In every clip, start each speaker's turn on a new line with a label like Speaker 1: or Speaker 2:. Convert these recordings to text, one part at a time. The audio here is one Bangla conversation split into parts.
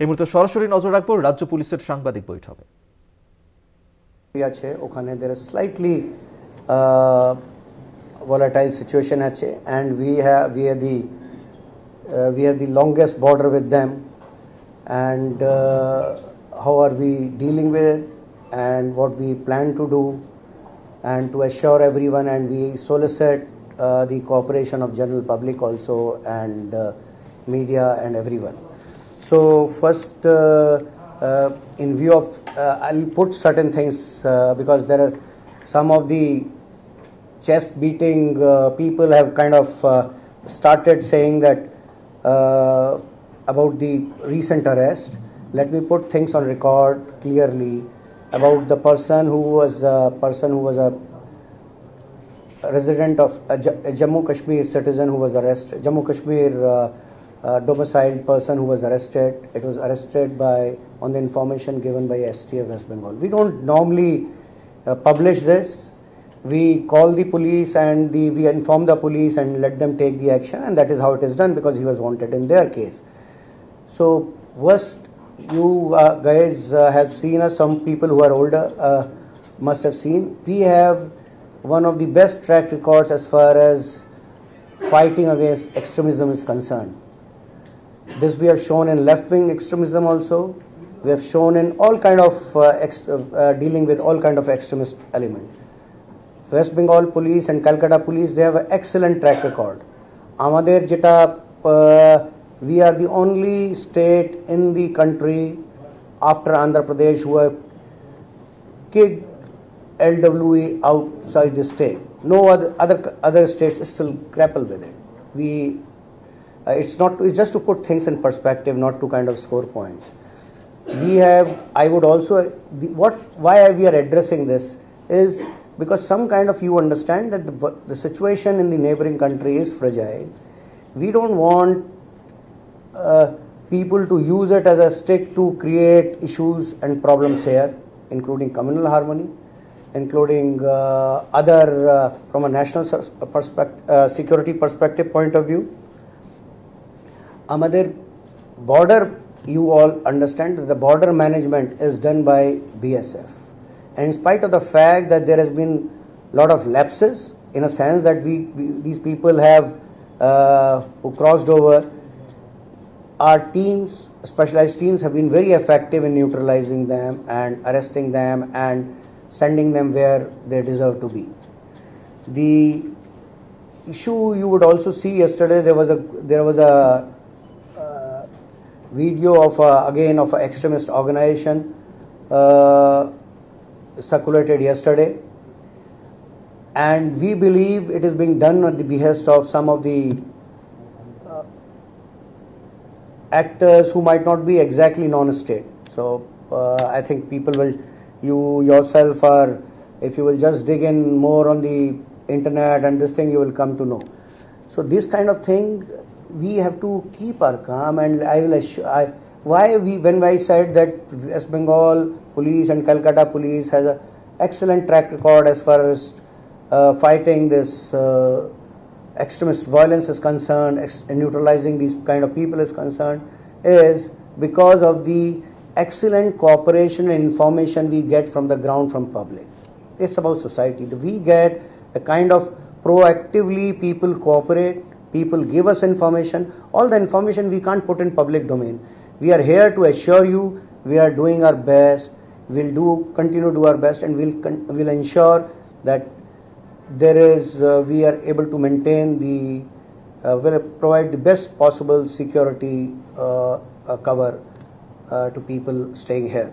Speaker 1: এই মুহূর্তে সরাসরি নজর রাখবো রাজ্য পুলিশের সাংবাদিক বৈঠকে।
Speaker 2: আছে ওখানে there is slightly volatile situation আছে, and we have the longest border with them, and how are we dealing with it and what we plan to do, and to assure everyone, and we solicit the cooperation of general public also, and media and everyone. So first, in view of, I'll put certain things because there are some of the chest beating people have kind of started saying that about the recent arrest. Let me put things on record clearly about the person who was a resident of a Jammu Kashmir citizen who was arrested, Jammu Kashmir domiciled person who was arrested. It was arrested on the information given by STF West Bengal. We don't normally publish this. We call the police and we inform the police and let them take the action, and that is how it is done because he was wanted in their case. So worst, you guys have seen us, some people who are older must have seen. We have one of the best track records as far as fighting against extremism is concerned. This we have shown in left-wing extremism also. We have shown in all kind of dealing with all kind of extremist elements. West Bengal Police and Calcutta Police, they have an excellent track record. Amader jeta, we are the only state in the country after Andhra Pradesh who have kicked LWE outside the state. No other states still grapple with it. It's just to put things in perspective, not to kind of score points. I would also, why we are addressing this is because some kind of you understand that the situation in the neighboring country is fragile. We don't want people to use it as a stick to create issues and problems here, including communal harmony, including other from a national security perspective point of view. Amader border, you all understand that the border management is done by BSF. And in spite of the fact that there has been a lot of lapses, in a sense that these people have who crossed over, our teams, specialized teams, have been very effective in neutralizing them and arresting them and sending them where they deserve to be. The issue you would also see yesterday, there was a video of an extremist organization circulated yesterday, and we believe it is being done at the behest of some of the actors who might not be exactly non-state. So I think people will, you yourself are, if you will just dig in more on the internet and this thing, you will come to know. So this kind of thing, we have to keep our calm, and when I said that West Bengal Police and Calcutta Police has an excellent track record as far as fighting this extremist violence is concerned, neutralizing these kind of people is concerned, is because of the excellent cooperation and information we get from the ground from public. It's about society. We get a kind of proactively people cooperate, people give us information. All the information we can't put in public domain. We are here to assure you we are doing our best. We'll continue to do our best, and we'll ensure that we are able to maintain will provide the best possible security cover to people staying here.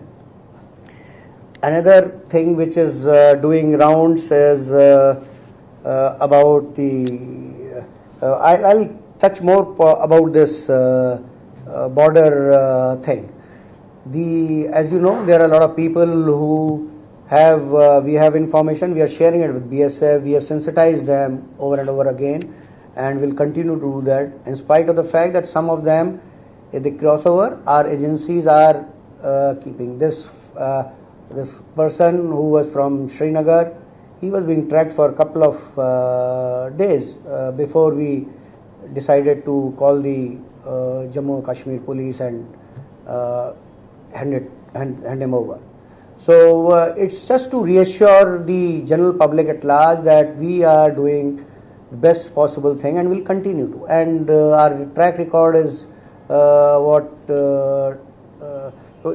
Speaker 2: Another thing which is doing rounds is about the. I'll touch more about this border thing. As you know, there are a lot of people who we have information. We are sharing it with BSF. We have sensitized them over and over again, and will continue to do that. In spite of the fact that some of them, at the crossover, our agencies are keeping this person who was from Srinagar. He was being tracked for a couple of days before we decided to call the Jammu Kashmir police and hand him over. So it's just to reassure the general public at large that we are doing the best possible thing and will continue to. And our track record is what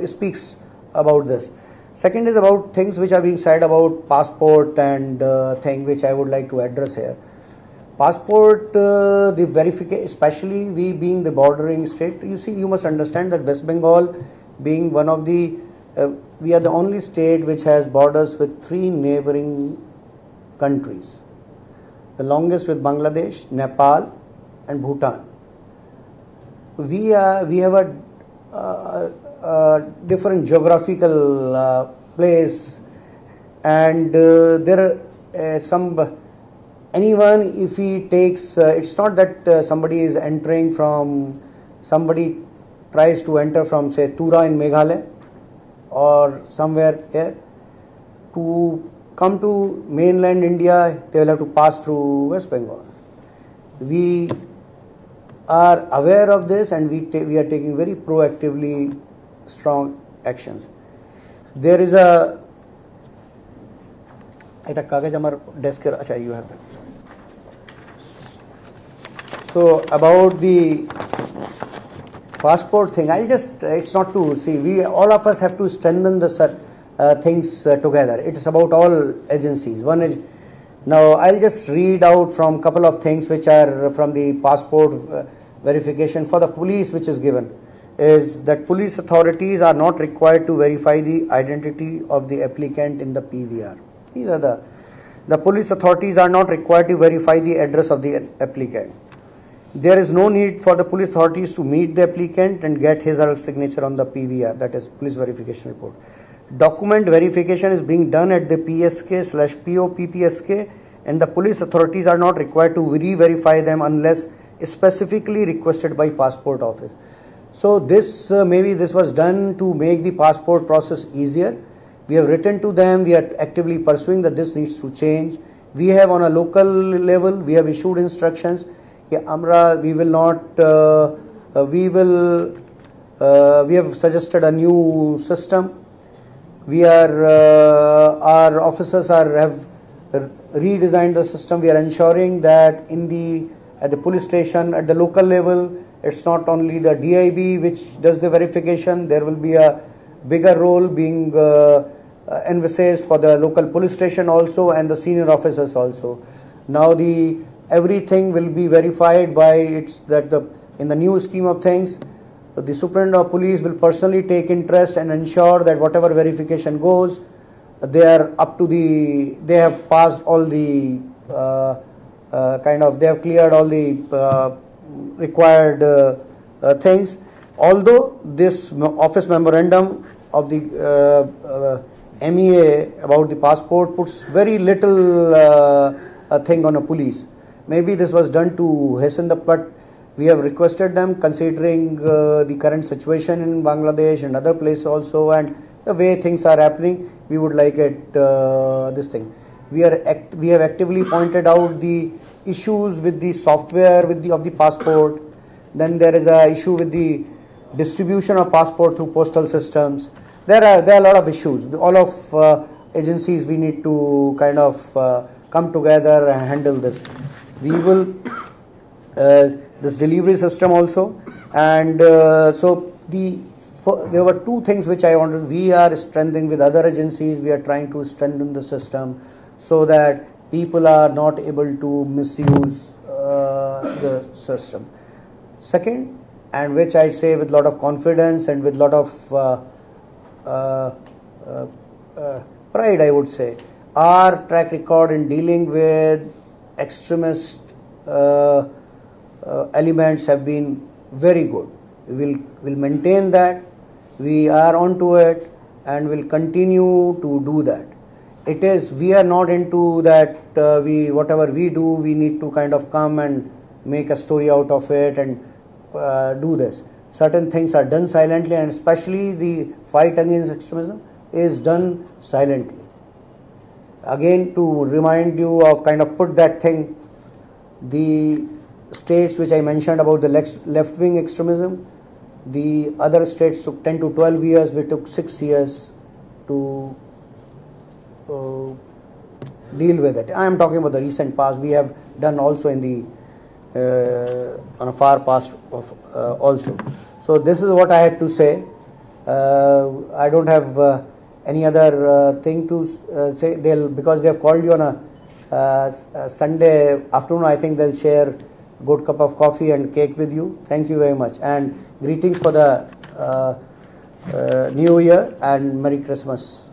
Speaker 2: speaks about this. Second is about things which are being said about passport and thing which I would like to address here. Passport, the verification, especially we being the bordering state, you see, you must understand that West Bengal being one of the, we are the only state which has borders with 3 neighboring countries. The longest with Bangladesh, Nepal and Bhutan. We have a different geographical place, and there are some, anyone if he takes, it's not that somebody is entering from, somebody tries to enter from say Tura in Meghalaya or somewhere here, to come to mainland India they will have to pass through West Bengal. We are aware of this and we are taking very proactively strong actions. There is a kagaj amar desk, acha, you have that. So about the passport thing, I'll just, it's not to see, we all of us have to strengthen the things together. It's about all agencies. One is, now I'll just read out from couple of things which are from the passport verification for the police, which is given, is that police authorities are not required to verify the identity of the applicant in the PVR. These are the police authorities are not required to verify the address of the applicant. There is no need for the police authorities to meet the applicant and get his or her signature on the PVR, that is police verification report. Document verification is being done at the PSK/POPPSK, and the police authorities are not required to re-verify them unless specifically requested by passport office. So this maybe this was done to make the passport process easier. We have written to them, we are actively pursuing that this needs to change. We have on a local level, we have issued instructions. Amra, we will not, we have suggested a new system. We are, our officers have redesigned the system. We are ensuring that at the police station, at the local level, it's not only the DIB which does the verification, there will be a bigger role being envisaged for the local police station also and the senior officers also. Now everything will be verified by in the new scheme of things, the superintendent of police will personally take interest and ensure that whatever verification goes, they are up to they have passed all the they have cleared all the required things. Although this office memorandum of the MEA about the passport puts very little thing on a police. Maybe this was done to hasten but we have requested them, considering the current situation in Bangladesh and other places also, and the way things are happening, we would like it this thing. We have actively pointed out the issues with the software of the passport. Then there is a issue with the distribution of passport through postal systems. There are a lot of issues. All of agencies, we need to kind of come together and handle this. We will this delivery system also, and so there were two things which I wanted. We are strengthening with other agencies. We are trying to strengthen the system so that people are not able to misuse the system. Second, and which I say with a lot of confidence and with a lot of pride, I would say, our track record in dealing with extremist elements have been very good. We will maintain that. We are onto it and will continue to do that. We are not into that whatever we do, we need to kind of come and make a story out of it and do this. Certain things are done silently, and especially the fight against extremism is done silently. Again, to remind you of kind of put that thing, the states which I mentioned about the left-wing extremism, The other states took 10 to 12 years. We took 6 years to deal with it. I am talking about the recent past. We have done also in the on a far past of, also. So this is what I had to say. I don't have any other thing to say. Because they have called you on a Sunday afternoon. I think they'll share a good cup of coffee and cake with you. Thank you very much, and greetings for the New Year and Merry Christmas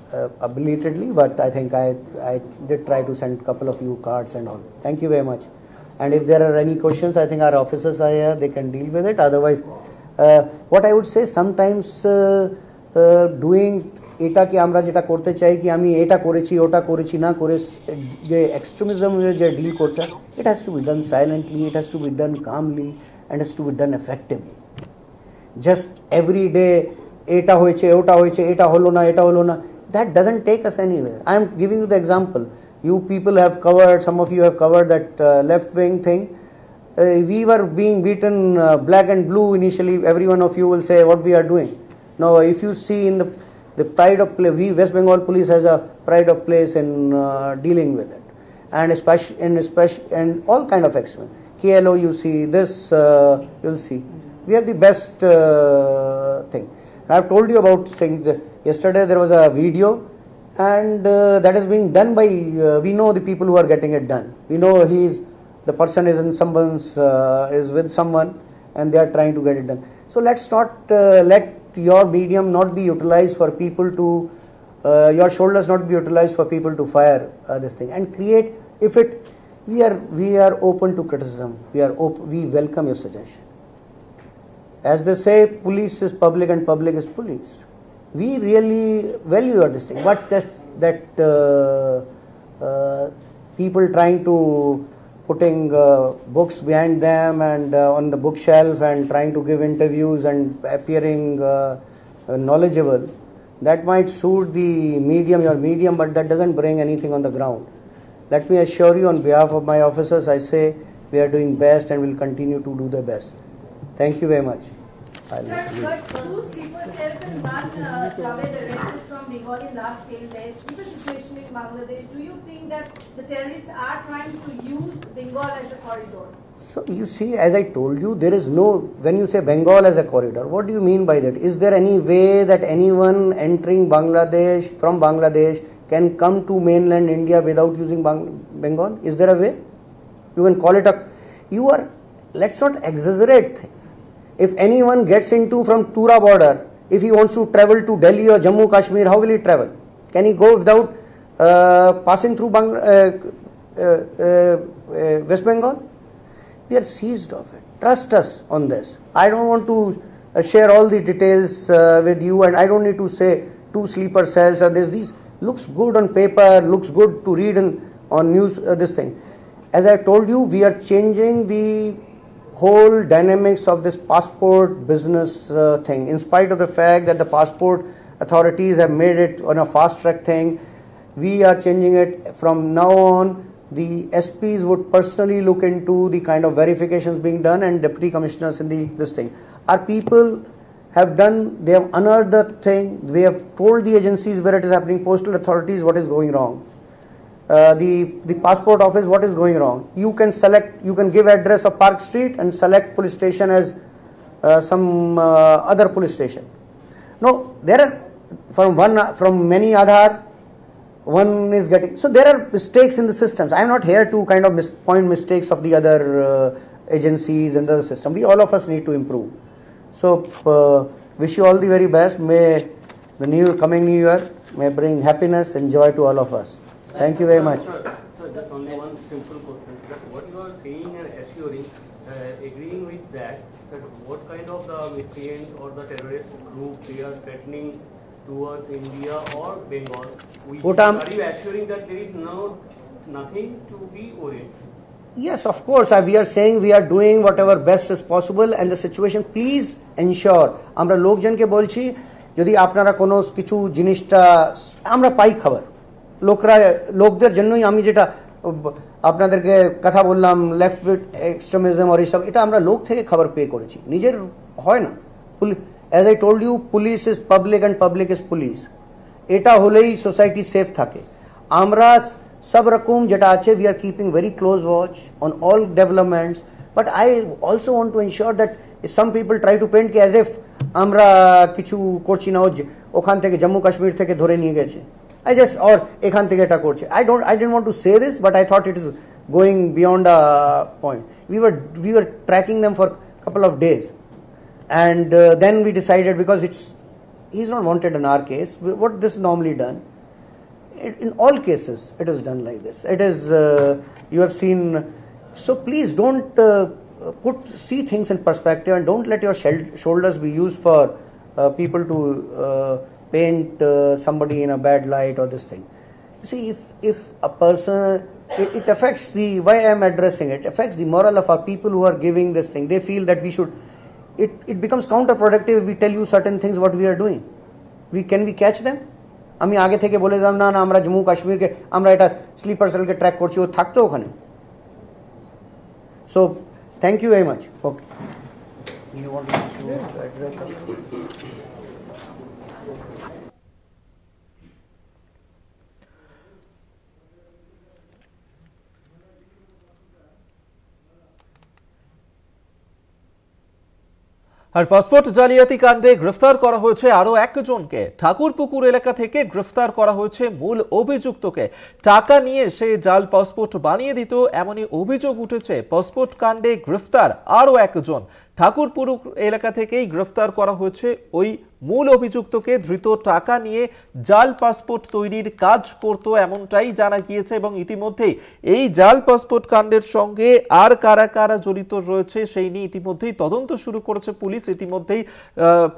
Speaker 2: belatedly. But I think I did try to send a couple of you cards and all. Thank you very much. And if there are any questions, I think our officers are here. They can deal with it. Otherwise, what I would say, sometimes doing এটা কি আমরা যেটা করতে চাই কি আমি এটা করেছি ওটা করেছি না করে যে এক্সট্রিমিজমের যে ডিল করতে, it has to be done silently, it has to be done calmly, and has to be done effectively. Just every day এটা হয়েছে ওটা হয়েছে এটা হলো না এটা হলো না, that doesn't take us anywhere. I am giving you the example. You people have covered, some of you have covered that left wing thing. We were being beaten black and blue initially. Every one of you will say what we are doing. Now if you see in the pride of place, West Bengal police has a pride of place in dealing with it, and especially and all kind of extremism. KLO, you see this, you'll see we have the best thing. I have told you about things. Yesterday there was a video, and that is being done by we know the people who are getting it done. We know the person is in someone's is with someone, and they are trying to get it done. So let's not let your medium not be utilized for people to your shoulders not be utilized for people to fire this thing and create. If it we are open to criticism. We welcome your suggestion. As they say, police is public and public is police. We really value this thing, but that people trying to putting books behind them and on the bookshelf and trying to give interviews and appearing knowledgeable, that might suit your medium, but that doesn't bring anything on the ground. Let me assure you, on behalf of my officers, I say we are doing best and will continue to do the best. Thank you very much.
Speaker 3: Sir, but two sleeper cells and one Javed arrested from Bengal in last 10 days. With the situation in Bangladesh, do you think that the terrorists are trying to use Bengal as a corridor?
Speaker 2: So you see, as I told you, there is no, when you say Bengal as a corridor, what do you mean by that? Is there any way that anyone entering Bangladesh, from Bangladesh, can come to mainland India without using Bengal? Is there a way? You can call it let's not exaggerate things. If anyone gets into from Tura border, if he wants to travel to Delhi or Jammu Kashmir, how will he travel? Can he go without passing through West Bengal? We are seized of it. Trust us on this. I don't want to share all the details with you, and I don't need to say two sleeper cells or this. These looks good on paper, looks good to read on news. This thing, as I told you, we are changing the whole dynamics of this passport business thing. In spite of the fact that the passport authorities have made it on a fast track thing, we are changing it. From now on, the SPs would personally look into the kind of verifications being done, and deputy commissioners in this thing. Our people they have unearthed the thing. We have told the agencies where it is happening, postal authorities what is going wrong. The passport office, what is going wrong? You can give address of Park Street and select police station as some other police station. No, there are from many Aadhaar, one is getting. So there are mistakes in the systems. I am not here to kind of point mistakes of the other agencies and the system. All of us need to improve. So wish you all the very best. May the coming new year may bring happiness and joy to all of us. Thank you very much.
Speaker 4: Sir, just only one simple question. That what you are saying and assuring, agreeing with that what kind of the miscreants or the terrorist group they are threatening towards India or Bengal? Are you assuring that there is nothing to be worried?
Speaker 2: Yes, of course. We are saying we are doing whatever best is possible, and the situation, please ensure. আমরা লোকজনকে বলছি, যদি আপনারা কোনো কিছু জিনিসটা আমরা পাই খবর, লোকদের জন্যই আমি যেটা আপনাদেরকে কথা বললাম, লেফট এক্সট্রিমিজম আর এইসব, এটা আমরা লোক থেকে খবর পেয়ে করেছি, নিজের হয় না। as I told you, police is public and public is police. এটা হলেই সোসাইটি সেফ থাকে। আমরা সব রকম যেটা আছে, we are keeping very close watch on all developments, but I also want to ensure that some people try to paint as if আমরা কিছু করছি না, ওখান থেকে জম্মু কাশ্মীর থেকে ধরে নিয়ে গেছে, I just or এখান থেকে এটা করছে। I didn't want to say this, but I thought it is going beyond a point. We were tracking them for a couple of days, and then we decided, because he's not wanted in our case, what this is normally done. In all cases it is done like this. It is you have seen. So please don't see things in perspective, and don't let your shoulders be used for people to paint somebody in a bad light or this thing. See, if a person, it affects why I am addressing it, affects the moral of our people who are giving this thing. They feel that we should, it becomes counterproductive if we tell you certain things what we are doing. Can we catch them? আমি আগে থেকে বলে দিলাম না আমরা জম্মু কাশ্মীরকে আমরা এটা স্লিপার সেলকে ট্র্যাক করছি, ও থাকতো ওখানে। So thank you very much. Okay, you want to address?
Speaker 1: আর পাসপোর্ট জালিয়াতি কাণ্ডে গ্রেফতার করা হয়েছে আরো একজনকে। ঠাকুরপুকুর এলাকা থেকে গ্রেফতার করা হয়েছে মূল অভিযুক্তকে। টাকা নিয়ে সে জাল পাসপোর্ট বানিয়ে দিত, এমনই অভিযোগ উঠেছে। পাসপোর্ট কাণ্ডে গ্রেফতার আরো একজন। ঠাকুরপুর এলাকা থেকেই গ্রেফতার করা হয়েছে ওই মূল অভিযুক্তকে। ধৃত টাকা নিয়ে জাল পাসপোর্ট তৈরির কাজ করত, এমনটাই জানা গিয়েছে। এবং ইতিমধ্যেই এই জাল পাসপোর্ট কাণ্ডের সঙ্গে আর কারা কারা জড়িত রয়েছে সেই নিয়ে ইতিমধ্যেই তদন্ত শুরু করেছে পুলিশ। ইতিমধ্যেই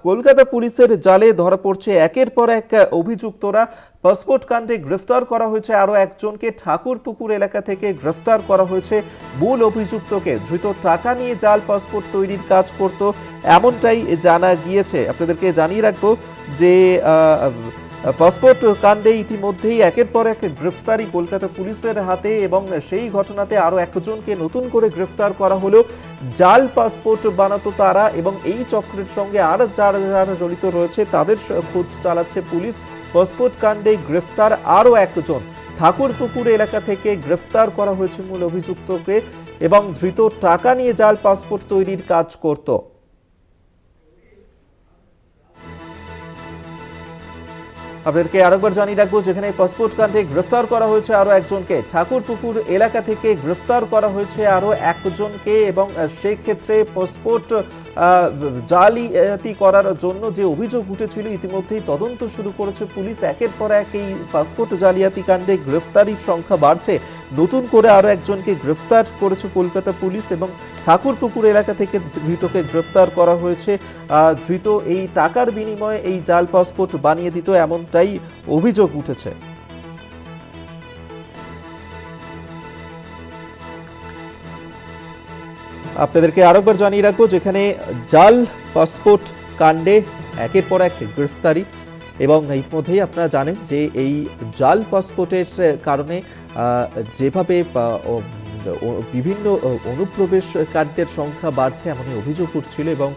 Speaker 1: কলকাতা পুলিশের জালে ধরা পড়ছে একের পর এক অভিযুক্তরা। পাসপোর্ট কাণ্ডে গ্রেফতার করা হয়েছে আরো একজনকে। ঠাকুরপুকুর এলাকা থেকে গ্রেফতার করা হয়েছে মূল অভিযুক্তকে। ধৃত টাকা নিয়ে জাল পাসপোর্ট তৈরির কাজ করত, এমনটাই জানা গিয়েছে। আপনাদেরকে জানিয়ে রাখবো যে পাসপোর্ট কাণ্ডে ইতিমধ্যেই একের পর এক গ্রেফতারি কলকাতা পুলিশের হাতে, এবং সেই ঘটনাতে আরো একজনকে নতুন করে গ্রেফতার করা হলো। জাল পাসপোর্ট বানাতো তারা, এবং এই চক্রের সঙ্গে আর যারা জড়িত রয়েছে তাদের খোঁজ চালাচ্ছে পুলিশ। পাসপোর্ট কাণ্ডে গ্রেফতার আরো একজন। ঠাকুরপুকুর এলাকা থেকে গ্রেফতার করা হয়েছে মূল অভিযুক্তকে, এবং ধৃত টাকা নিয়ে জাল পাসপোর্ট তৈরির কাজ করত। আপনাদেরকে আরেকবার জানিয়ে রাখবো, যেখানে পাসপোর্ট কাণ্ডে গ্রেফতার করা হয়েছে আরো একজনকে। ঠাকুরপুকুর এলাকা থেকে গ্রেফতার করা হয়েছে আরো একজনকে, এবং সেই ক্ষেত্রে পাসপোর্ট জালিয়াতি করার জন্য যে অভিযোগ উঠেছিল ইতিমধ্যেই তদন্ত শুরু করেছে পুলিশ। একের পর এক এই পাসপোর্ট জালিয়াতি কাণ্ডে গ্রেফতারির সংখ্যা বাড়ছে। নতুন করে আরো একজনকে গ্রেফতার করেছে কলকাতা পুলিশ, এবং ঠাকুরপুকুর এলাকা থেকে ধৃতকে গ্রেফতার করা হয়েছে। ধৃত এই টাকার বিনিময়ে এই জাল পাসপোর্ট বানিয়ে দিত, এমনটাই অভিযোগ উঠেছে। আপনাদেরকে আরেকবার জানিয়ে রাখবো, যেখানে জাল পাসপোর্ট কাণ্ডে একের পর এক গ্রেফতারি, এবং ইতিমধ্যেই আপনারা জানেন যে এই জাল পাসপোর্টের কারণে যেভাবে বিভিন্ন অনুপ্রবেশকারীদের সংখ্যা বাড়ছে এমনই অভিযোগ উঠছিল, এবং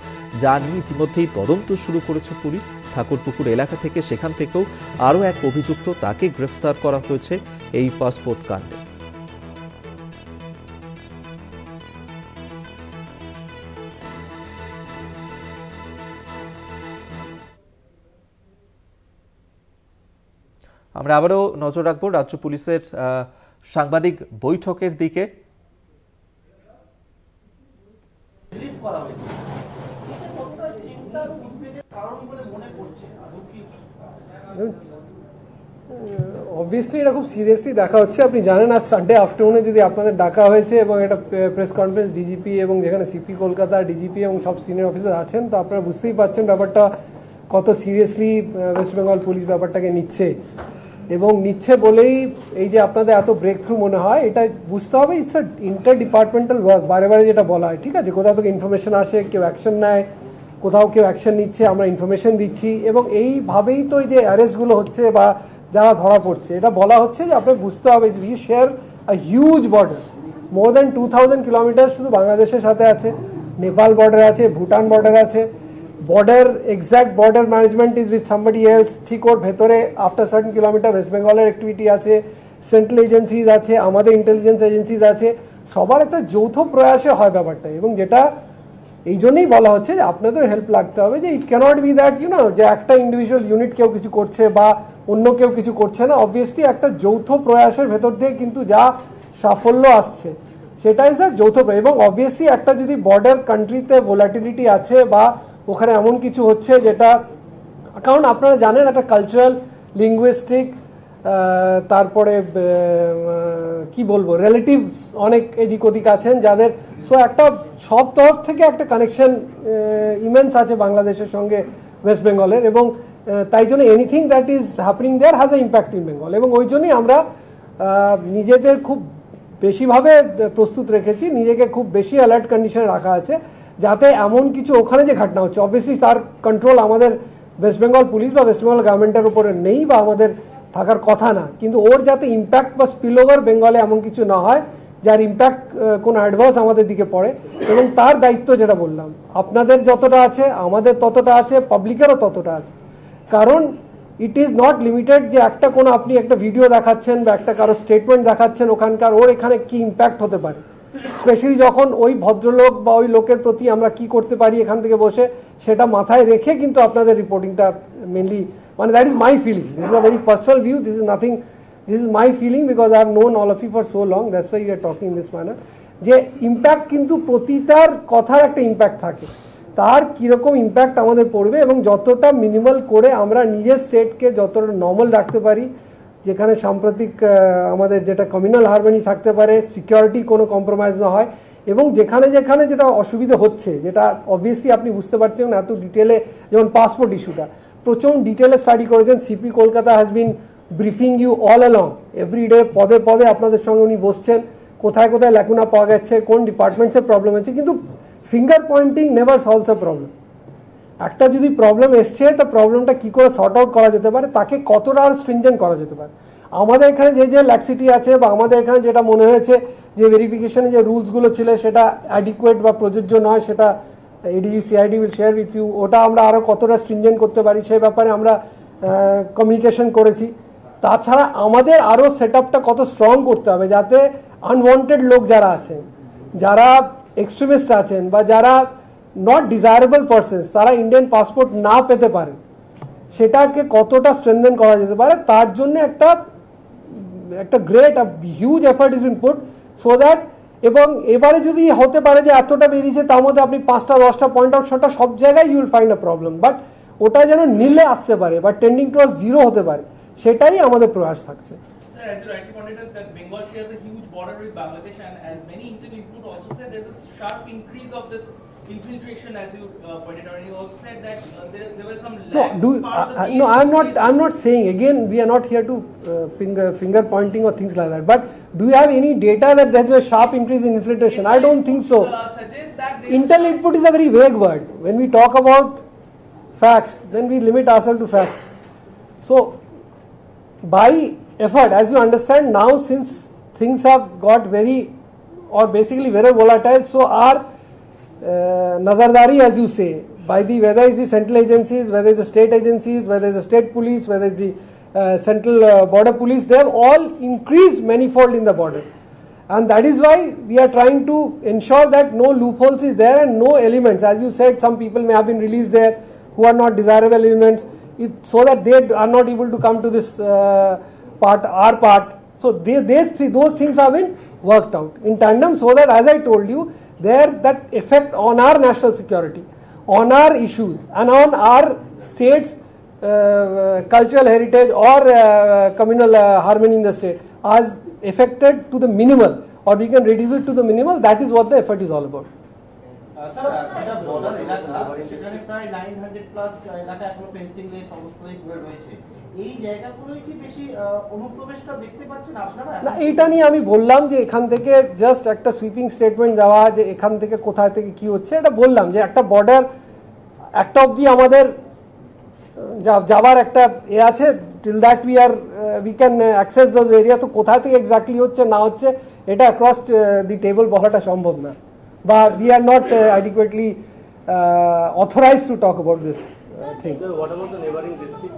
Speaker 1: যা নিয়ে ইতিমধ্যেই তদন্ত শুরু করেছে পুলিশ ঠাকুরপুকুর এলাকা থেকে। সেখান থেকেও আরও এক অভিযুক্ত, তাকে গ্রেফতার করা হয়েছে এই পাসপোর্ট কাণ্ডে। আমরা আবারও নজর রাখবো রাজ্য পুলিশের সাংবাদিক বৈঠকের দিকে।
Speaker 5: অবভিয়াসলি এটা খুব সিরিয়াসলি দেখা হচ্ছে। আপনি জানেন আজ সানডে আফটারনুনে যদি আপনাদের ডাকা হয়েছে এবং একটা প্রেস কনফারেন্স ডিজিপি এবং যেখানে সিপি কলকাতা, ডিজিপি এবং সব সিনিয়র অফিসার আছেন, তো আপনারা বুঝতেই পারছেন ব্যাপারটা কত সিরিয়াসলি ওয়েস্ট বেঙ্গল পুলিশ ব্যাপারটাকে নিচ্ছে। এবং নিচ্ছে বলেই এই যে আপনাদের এত ব্রেক থ্রু মনে হয়, এটা বুঝতে হবে it's a inter departmental work. বারে বারে যেটা বলা হয়, ঠিক আছে, কোথাও থেকে ইনফরমেশন আসে, কেউ অ্যাকশন নেয়, কোথাও কেউ অ্যাকশন নিচ্ছে, আমরা ইনফরমেশন দিচ্ছি, এবং এইভাবেই তো এই যে অ্যারেস্টগুলো হচ্ছে বা যারা ধরা পড়ছে, এটা বলা হচ্ছে যে আপনাকে বুঝতে হবে যে we share a huge border, more than 2000 kilometre শুধু বাংলাদেশের সাথে আছে, নেপাল বর্ডার আছে, ভুটান বর্ডার আছে, border exact border management is with somebody else, ঠিক ওর ভেতরে আফটার সার্টেন কিলোমিটার ওয়েস্ট বেঙ্গলের অ্যাক্টিভিটি আছে, সেন্ট্রাল এজেন্সিজ আছে, আমাদের ইন্টেলিজেন্স এজেন্সিজ আছে, সবার একটা যৌথ প্রয়াসে হয় ব্যাপারটা। এবং যেটা এই জন্যই বলা হচ্ছে যে আপনাদের হেল্প লাগতে হবে, যে ইট ক্যানট বি দ্যাট যে একটা ইন্ডিভিজুয়াল ইউনিট কেউ কিছু করছে বা অন্য কেউ কিছু করছে না। অবভিয়াসলি একটা যৌথ প্রয়াসের ভেতর দিয়ে কিন্তু যা সাফল্য আসছে সেটাই স্যার যৌথ প্রয়াস। এবং অবভিয়াসলি একটা যদি বর্ডার কান্ট্রিতে ভোলাটিলিটি আছে বা ওখানে এমন কিছু হচ্ছে যেটা, কারণ আপনারা জানেন একটা কালচারাল, লিঙ্গুইস্টিক, তারপরে কি বলবো, রিলেটিভস অনেক এদিক ওদিক আছেন যাদের, সো একটা সব তরফ থেকে একটা কানেকশন ইমেন্স আছে বাংলাদেশের সঙ্গে ওয়েস্ট বেঙ্গলের, এবং তাই জন্য anything that is happening there has a impact in Bengal. এবং ওই জন্যই আমরা নিজেদের খুব বেশিভাবে প্রস্তুত রেখেছি, নিজেকে খুব বেশি অ্যালার্ট কন্ডিশনে রাখা আছে, যাতে এমন কিছু ওখানে যে ঘটনা হচ্ছে, অবভিয়াসলি তার কন্ট্রোল আমাদের ওয়েস্ট বেঙ্গল পুলিশ বা ওয়েস্ট বেঙ্গল গভর্নমেন্টের উপরে নেই বা আমাদের থাকার কথা না, কিন্তু ওর যাতে ইম্প্যাক্ট বা স্পিল ওভার বেঙ্গলে এমন কিছু না হয় যার ইম্প্যাক্ট কোনো অ্যাডভার্স আমাদের দিকে পড়ে। এবং তার দায়িত্ব যেটা বললাম, আপনাদের যতটা আছে আমাদের ততটা আছে, পাবলিকেরও ততটা আছে। কারণ ইট ইজ নট লিমিটেড যে একটা কোনো আপনি একটা ভিডিও দেখাচ্ছেন বা একটা কারো স্টেটমেন্ট দেখাচ্ছেন ওখানকার, ওর এখানে কি ইম্প্যাক্ট হতে পারে, স্পেশালি যখন ওই ভদ্রলোক বা ওই লোকের প্রতি আমরা কি করতে পারি এখান থেকে বসে সেটা মাথায় রেখে কিন্তু আপনাদের রিপোর্টিংটা মেনলি, মানে that is my feeling, this is a very personal view, this is nothing, this is my feeling because I have known all of you for so long, that's why you are talking in this manner, যে ইম্প্যাক্ট কিন্তু প্রতিটার কথার একটা ইম্প্যাক্ট থাকে, তার কীরকম ইম্প্যাক্ট আমাদের পড়বে এবং যতটা মিনিমাল করে আমরা নিজের স্টেটকে যতটা নর্মাল রাখতে পারি, যেখানে সাম্প্রতিক আমাদের যেটা কমিউনাল হারমোনি থাকতে পারে, সিকিউরিটি কোনো কম্প্রোমাইজ না হয়, এবং যেখানে যেখানে যেটা অসুবিধা হচ্ছে, যেটা অবভিয়াসলি আপনি বুঝতে পারছেন এত ডিটেলে, যেমন পাসপোর্ট ইস্যুটা প্রচণ্ড ডিটেলে স্টাডি করেছেন, CP Kolkata has been briefing you all along, everyday পদে পদে আপনাদের সঙ্গে উনি বসছেন, কোথায় কোথায় ল্যাকুনা পাওয়া গেছে, কোন ডিপার্টমেন্টসের প্রবলেম আছে, কিন্তু finger pointing never solves a problem. একটা যদি প্রবলেম এসছে তা প্রবলেমটা কী করে সর্ট আউট করা যেতে পারে, তাকে কতটা আর স্ট্রিনজেন্ট করা যেতে পারে। আমাদের এখানে যে যে ল্যাক্সিটি আছে বা আমাদের এখানে যেটা মনে হয়েছে যে ভেরিফিকেশনে যে রুলসগুলো ছিল সেটা অ্যাডিকুয়েট বা প্রযোজ্য নয়, সেটা ADG CID will share with you, ওটা আমরা আরও কতটা স্ট্রিনজেন্ট করতে পারি সেই ব্যাপারে আমরা কমিউনিকেশন করেছি। তাছাড়া আমাদের আরও সেট আপটা কত স্ট্রং করতে হবে যাতে আনওয়ান্টেড লোক যারা আছেন, যারা এক্সট্রিমিস্ট আছেন বা যারা নট ডিজায়ারেবল পারসনস, তারা ইন্ডিয়ান পাসপোর্ট না পেতে পারে, সেটাকে কতটা স্ট্রেনথেন করা যেতে পারে, তার জন্য একটা great huge effort is bin put so that, এবং এবারে যদি হতে পারে যে এতটা বেরিয়েছে তার মধ্যে আপনি 5টা 10টা পয়েন্ট আউট, সেটা সব জায়গায় you will find a problem, but ওটা যেন নীলে আসতে পারে বা টেন্ডিং টুয়ার্ডস জিরো হতে পারে, সেটাই আমাদের প্রয়াস থাকছে।
Speaker 6: Sir, as you rightly pointed out, that Bengal shares a huge border with Bangladesh, and many interviews would also say there's a sharp increase of this infiltration, as you pointed out. And you also said that there were some lag.
Speaker 5: No, I'm not saying, again, we are not here to finger pointing or things like that. But do you have any data that there's a sharp increase in infiltration? I don't think so.
Speaker 6: Suggest that
Speaker 5: Intel input is a very vague word. When we talk about facts, then we limit ourselves to facts. So, by effort, as you understand now, since things have got basically very volatile, so our nazardari, as you say, by whether it's the central agencies, whether it's the state agencies, whether it's the state police, whether it's the central border police, they have all increased manifold in the border, and that is why we are trying to ensure that no loopholes is there and no elements, as you said, some people may have been released there who are not desirable elements, so that they are not able to come to this our part. So those things have been worked out in tandem, so that, as I told you, that effect on our national security, on our issues, and on our state's cultural heritage or communal harmony in the state is affected to the minimal, or we can reduce it to the minimal. That is what the effort is all about.
Speaker 7: Sir, border এলাকা সেখানে প্রায় 900+ এলাকা এখনো ফেন্সিং দিয়ে সমস্তই ঘুরে রয়েছে, এই জায়গাগুলোই কি বেশি অনুপ্রবেশটা দেখতে পাচ্ছেন আপনারা?
Speaker 5: না, এইটা নিয়ে আমি বললাম যে এখান থেকে জাস্ট একটা সুইপিং স্টেটমেন্ট দেওয়া যে এখান থেকে কোথায় থেকে কি হচ্ছে, এটা বললাম যে একটা বর্ডার একটা অবধি আমাদের যাওয়ার একটা আছে, till that we can access those area, তো কোথা থেকে এক্স্যাক্টলি হচ্ছে না হচ্ছে এটা অ্যাক্রস দি টেবল বলাটা সম্ভব না, বা we are not adequately authorized to talk about this thing.
Speaker 4: Sir, what about the neighboring district?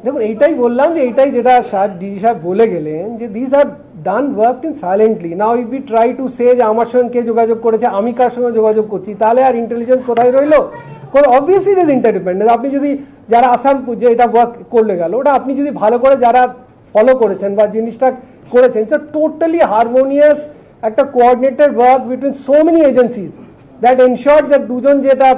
Speaker 5: দেখুন এইটাই বললাম যে এইটাই যেটা ডিজি সাহেব বলে গেলেন যে this are done work in silently. Now if we try to say যে আমার সঙ্গে কে যোগাযোগ করেছে, আমি কার সঙ্গে যোগাযোগ করছি, তাহলে আর ইন্টেলিজেন্স কোথায় রইলো? Obviously it is interdependent. আপনি যদি যারা আসাম যে এটা ওয়ার্ক করলে গেল, ওটা আপনি যদি ভালো করে যারা ফলো করেছেন বা জিনিসটা করেছেন, ইটস টোটালি হারমোনিয়াস একটা coordinated work between so many agencies that ensure that দুজন যেটা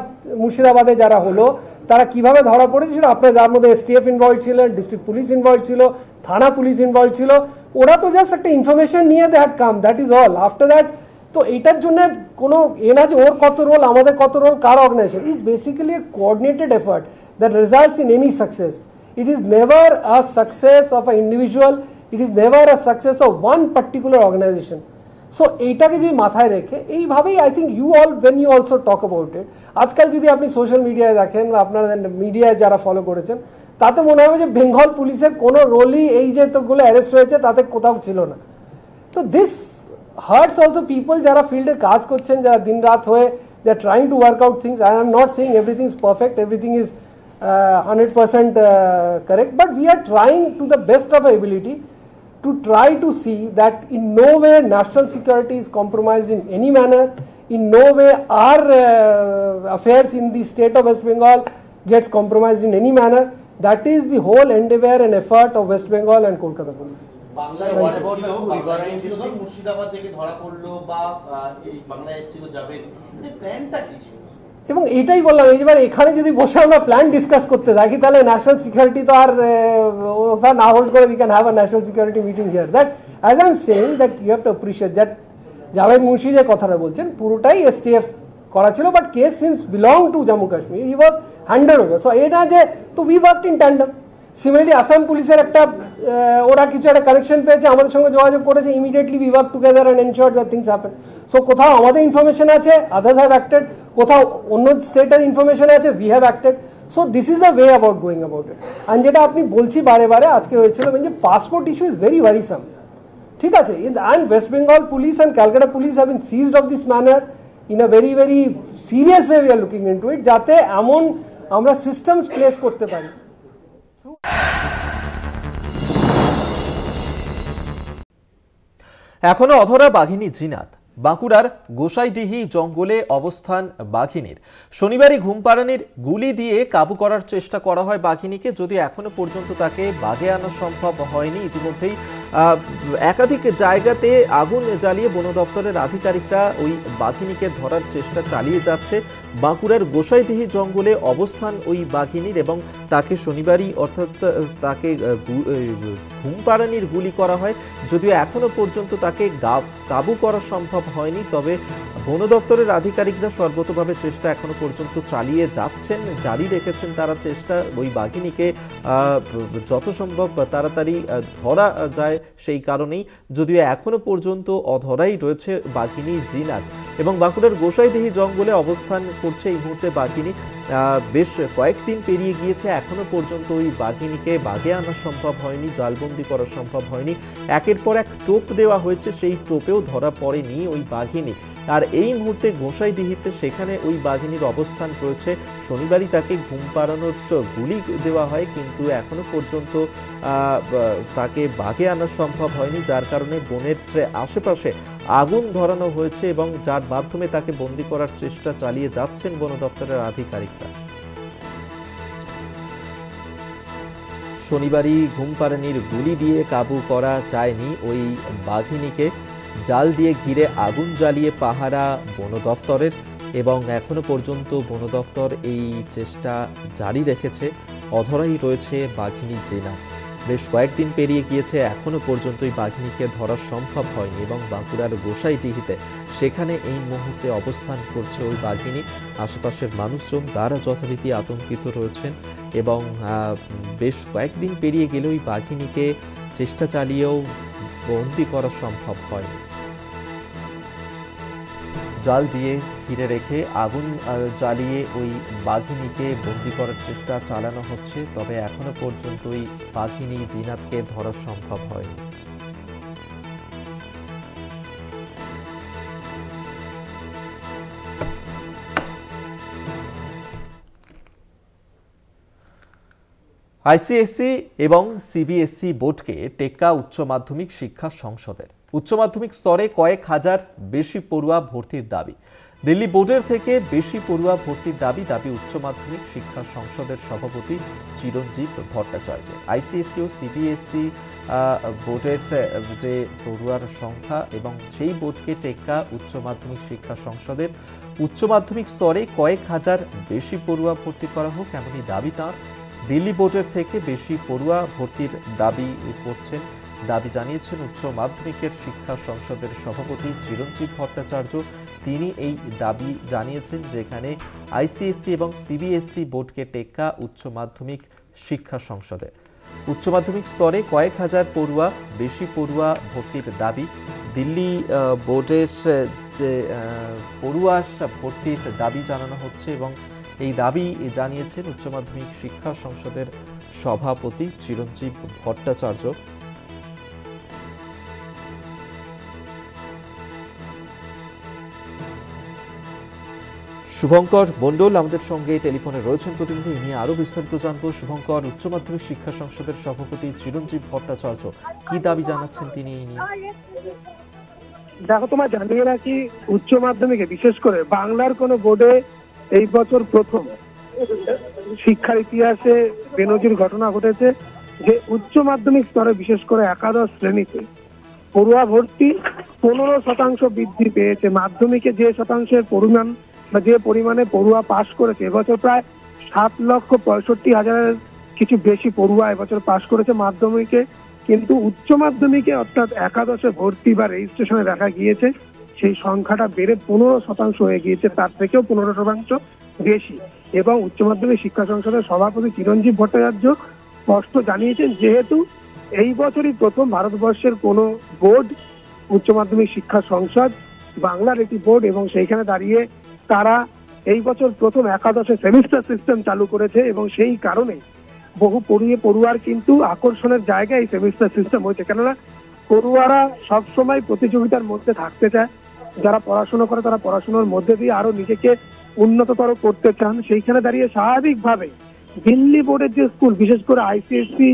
Speaker 5: মুর্শিদাবাদে যারা হলো তারা কিভাবে ধরা পড়েছে সেটা আপনার, যার মধ্যে এসটিএফ ইনভলভ ছিল, ডিস্ট্রিক্ট পুলিশ ইনভলভ ছিল, থানা পুলিশ ইনভলভ ছিল। ওরা তো জাস্ট একটা ইনফরমেশন নিয়ে that come, that is all. After that তো এটার জন্য কোনো না যে ওর কত রোল, আমাদের কত রোল, কার organisation. Is basically a coordinated effort that results in any success. It is never a success of an individual. It is never a success of one particular organization. So এইটাকে যদি মাথায় রেখে এইভাবেই I think you all when you also talk about it, আজকাল যদি আপনি সোশ্যাল মিডিয়ায় দেখেন বা আপনারা মিডিয়ায় যারা ফলো করেছেন, তাতে মনে হবে যে বেঙ্গল পুলিশের কোনো রোলই এই যে তোগুলো অ্যারেস্ট হয়েছে তাতে কোথাও ছিল না। তো দিস হার্টস অলসো পিপল যারা ফিল্ডে কাজ করছেন, যারা দিন রাত হয়ে they are trying to work out things. I am not saying everything is perfect, everything is 100% correct, but we are trying to the best of our ability to try to see that in no way national security is compromised in any manner, in no way our affairs in the state of West Bengal gets compromised in any manner. That is the whole endeavor and effort of West Bengal and Kolkata police.
Speaker 7: Murshidabad থেকে ধরা পড়লো বা এই বাংলায় ছিল যাবে, প্ল্যানটা কি ছিল?
Speaker 5: এবং এইটাই বললাম, এইবার এখানে যদি বসে আমরা প্ল্যান ডিসকাস করতে থাকি তাহলে ন্যাশনাল সিকিউরিটি তো আর ওটা না হোল্ড করে we can have a national security meeting here. That as I am saying that you have to appreciate that Javed Munshi যে কথাটা বলছেন পুরোটাই এসটিএফ করা ছিল, but case since belong to Jammu Kashmir, he was handed over. So এটা যে তো we work in tandem. Similarly Assam পুলিশের একটা ওরা কিছু একটা কানেকশন পেয়েছে, আমাদের সঙ্গে যোগাযোগ করেছে, immediately we work together and ensure that things happen. So কোথাও আমাদের ইনফরমেশন আছে, আদার্স হ্যাভ অ্যাক্টেড, কোথাও অন্য স্টেটের ইনফরমেশন আছে, we have acted. So this is the way about going about it. And যেটা আপনি বলছি বারে বারে আজকে হয়েছিল যে পাসপোর্ট ইস্যু ইজ ভেরি ওয়ারিসাম, ঠিক আছে। And West Bengal police and Calcutta police have been ceased of this manner in a very very serious way. We are looking into ইট যাতে এমন আমরা সিস্টেমস প্লেস করতে পারি।
Speaker 1: এখনো অধরা বাঘিনী জিনাত। বাঁকুড়ার গোসাইডিহি জঙ্গলে অবস্থান বাঘিনীর। শনিবারই ঘুমপাড়ানির গুলি দিয়ে কাবু করার চেষ্টা করা হয় বাঘিনীকে, যদিও এখনো পর্যন্ত তাকে বাগে আনা সম্ভব হয়নি। ইতিমধ্যেই একাধিক জায়গাতে আগুন জ্বালিয়ে বন দপ্তরের আধিকারিকরা ওই বাঘিনীকে ধরার চেষ্টা চালিয়ে যাচ্ছে। বাঁকুড়ার গোসাইডিহি জঙ্গলে অবস্থান ওই বাঘিনীর এবং তাকে শনিবারই অর্থাৎ তাকে ঘুমপাড়ানির গুলি করা হয়, যদিও এখনো পর্যন্ত তাকে কাবু করা সম্ভব হয়নি। তবে বন দপ্তরের আধিকারিকরা সর্বতভাবে চেষ্টা এখনো পর্যন্ত চালিয়ে যাচ্ছেন, জারি রেখেছেন তারা চেষ্টা ওই বাঘিনীকে যত সম্ভব তাড়াতাড়ি ধরা যায় সেই কারণেই, যদিও এখনো পর্যন্ত অধরাই রয়েছে বাঘিনী জিনাত। এবং বাঁকুড়ার গোসাইডিহি জঙ্গলে অবস্থান করছে এই মুহূর্তে বাঘিনী। বেশ কয়েকদিন পেরিয়ে গিয়েছে, এখনো পর্যন্ত ওই বাঘিনীকে বাগে আনা সম্ভব হয়নি, জালবন্দি করা সম্ভব হয়নি। একের পর এক টোপ দেওয়া হয়েছে, সেই টোপেও ধরা পড়েনি ওই বাঘিনী। আর এই মুহূর্তে গোসাইডিহিতে সেখানে ওই বাঘিনীর অবস্থান রয়েছে। শনিবারই তাকে ঘুম পাড়ানোর গুলি দেওয়া হয়, কিন্তু এখনো পর্যন্ত তাকে বাগে আনা সম্ভব হয়নি, যার কারণে বনের আশেপাশে আগুন ধরানো হয়েছে এবং যার মাধ্যমে তাকে বন্দী করার চেষ্টা চালিয়ে যাচ্ছেন বন দপ্তরের আধিকারিকরা। শনিবারই ঘুমপাড়ানির গুলি দিয়ে কাবু করা যায়নি ওই বাঘিনীকে। জাল দিয়ে ঘিরে আগুন জ্বালিয়ে পাহারা বন দপ্তরের এবং এখনো পর্যন্ত বন দপ্তর এই চেষ্টা জারি রেখেছে। অধরাই রয়েছে বাঘিনী জিনাত। বেশ কয়েকদিন পেরিয়ে গিয়েছে, এখনো পর্যন্ত এই বাঘিনীকে ধরা সম্ভব হয়নি এবং বাঁকুড়ার গোসাইডিহিতে সেখানে এই মুহূর্তে অবস্থান করছে ওই বাঘিনী। আশেপাশের মানুষজন তারা যথারীতি আতঙ্কিত রয়েছেন এবং বেশ কয়েকদিন পেরিয়ে গেলেও ওই বাঘিনীকে চেষ্টা চালিয়েও বন্দী করা সম্ভব হয়নি। জাল দিয়ে ঘিরে রেখে আগুন জ্বালিয়ে ওই বাঘিনীকে বন্দী করার চেষ্টা চালানো হচ্ছে, তবে এখনো পর্যন্ত ওই বাঘিনী জিনাতকে ধরা সম্ভব হয়নি। আইসিএসসি এবং সিবিএসই বোর্ডকে টেক্কা উচ্চ মাধ্যমিক শিক্ষা সংসদের উচ্চ মাধ্যমিক স্তরে কয়েক হাজার বেশি পড়ুয়া ভর্তির দাবি। দিল্লি বোর্ডের থেকে বেশি পড়ুয়া ভর্তির দাবি উচ্চ মাধ্যমিক শিক্ষা সংসদের সভাপতি চিরঞ্জীব ভট্টাচার্য। আইসিএসই ও সিবিএসই বোর্ডের যে পড়ুয়ার সংখ্যা এবং সেই বোর্ডকে টেক্কা উচ্চ মাধ্যমিক শিক্ষা সংসদের উচ্চ মাধ্যমিক স্তরে কয়েক হাজার বেশি পড়ুয়া ভর্তি করা হোক, এমনই দাবি তাঁর। দিল্লি বোর্ডের থেকে বেশি পড়ুয়া ভর্তির দাবি জানিয়েছেন উচ্চ মাধ্যমিকের শিক্ষা সংসদের সভাপতি চিরঞ্জীব ভট্টাচার্য। তিনি এই দাবি জানিয়েছেন যেখানে আইসিএসই এবং সিবিএসই বোর্ডকে টেক্কা উচ্চ মাধ্যমিক শিক্ষা সংসদে উচ্চ মাধ্যমিক স্তরে কয়েক হাজার পড়ুয়া বেশি পড়ুয়া ভর্তির দাবি। দিল্লি বোর্ডের যে পড়ুয়া ভর্তির দাবি জানানো হচ্ছে এবং এই দাবি জানিয়েছেন উচ্চ মাধ্যমিক শিক্ষা সংসদের সভাপতি চিরঞ্জীব ভট্টাচার্য। শুভঙ্কর মণ্ডল আমাদের সঙ্গে টেলিফোনে রয়েছেন প্রতিনিধি, নিয়ে আরো বিস্তারিত জানবো। শুভঙ্কর, উচ্চ মাধ্যমিক শিক্ষা সংসদের সভাপতি চিরঞ্জীব ভট্টাচার্য কি দাবি জানাচ্ছেন তিনি এই নিয়ে?
Speaker 8: দেখো, তোমার জানিয়ে রাখি, উচ্চ মাধ্যমিকে বিশেষ করে বাংলার কোন বোর্ডে এই বছর প্রথম শিক্ষার ইতিহাসে বেনজির ঘটনা ঘটেছে যে উচ্চ মাধ্যমিক স্তরে বিশেষ করে একাদশ শ্রেণীতে পড়ুয়া ভর্তি 15% বৃদ্ধি পেয়েছে। মাধ্যমিকে যে শতাংশের পরিমাণ বা যে পরিমাণে পড়ুয়া পাশ করেছে, এবছর প্রায় 7,65,000 কিছু বেশি পড়ুয়া এবছর পাশ করেছে মাধ্যমিকে। কিন্তু উচ্চ মাধ্যমিকে অর্থাৎ একাদশে ভর্তি বা রেজিস্ট্রেশনে দেখা গিয়েছে সেই সংখ্যাটা বেড়ে 15% হয়ে গিয়েছে, তার থেকেও 15% বেশি। এবং উচ্চ মাধ্যমিক শিক্ষা সংসদের সভাপতি চিরঞ্জীব ভট্টাচার্য স্পষ্ট জানিয়েছেন, যেহেতু এই বছরই প্রথম ভারতবর্ষের কোন বোর্ড উচ্চ মাধ্যমিক শিক্ষা সংসদ বাংলার একটি বোর্ড, এবং সেইখানে দাঁড়িয়ে তারা এই বছর প্রথম একাদশে সেমিস্টার সিস্টেম চালু করেছে এবং সেই কারণে বহু পড়ুয়ার কিন্তু আকর্ষণের জায়গায় এই সেমিস্টার সিস্টেম হয়েছে। কেননা পড়ুয়ারা সবসময় প্রতিযোগিতার মধ্যে থাকতে চায়, যারা পড়াশোনা করে তারা পড়াশোনার মধ্যে দিয়ে আরো নিজেকে উন্নততর করতে চান। সেইখানে দাঁড়িয়ে স্বাভাবিকভাবে দিল্লি বোর্ডের যে স্কুল, বিশেষ করে আইসিএসসি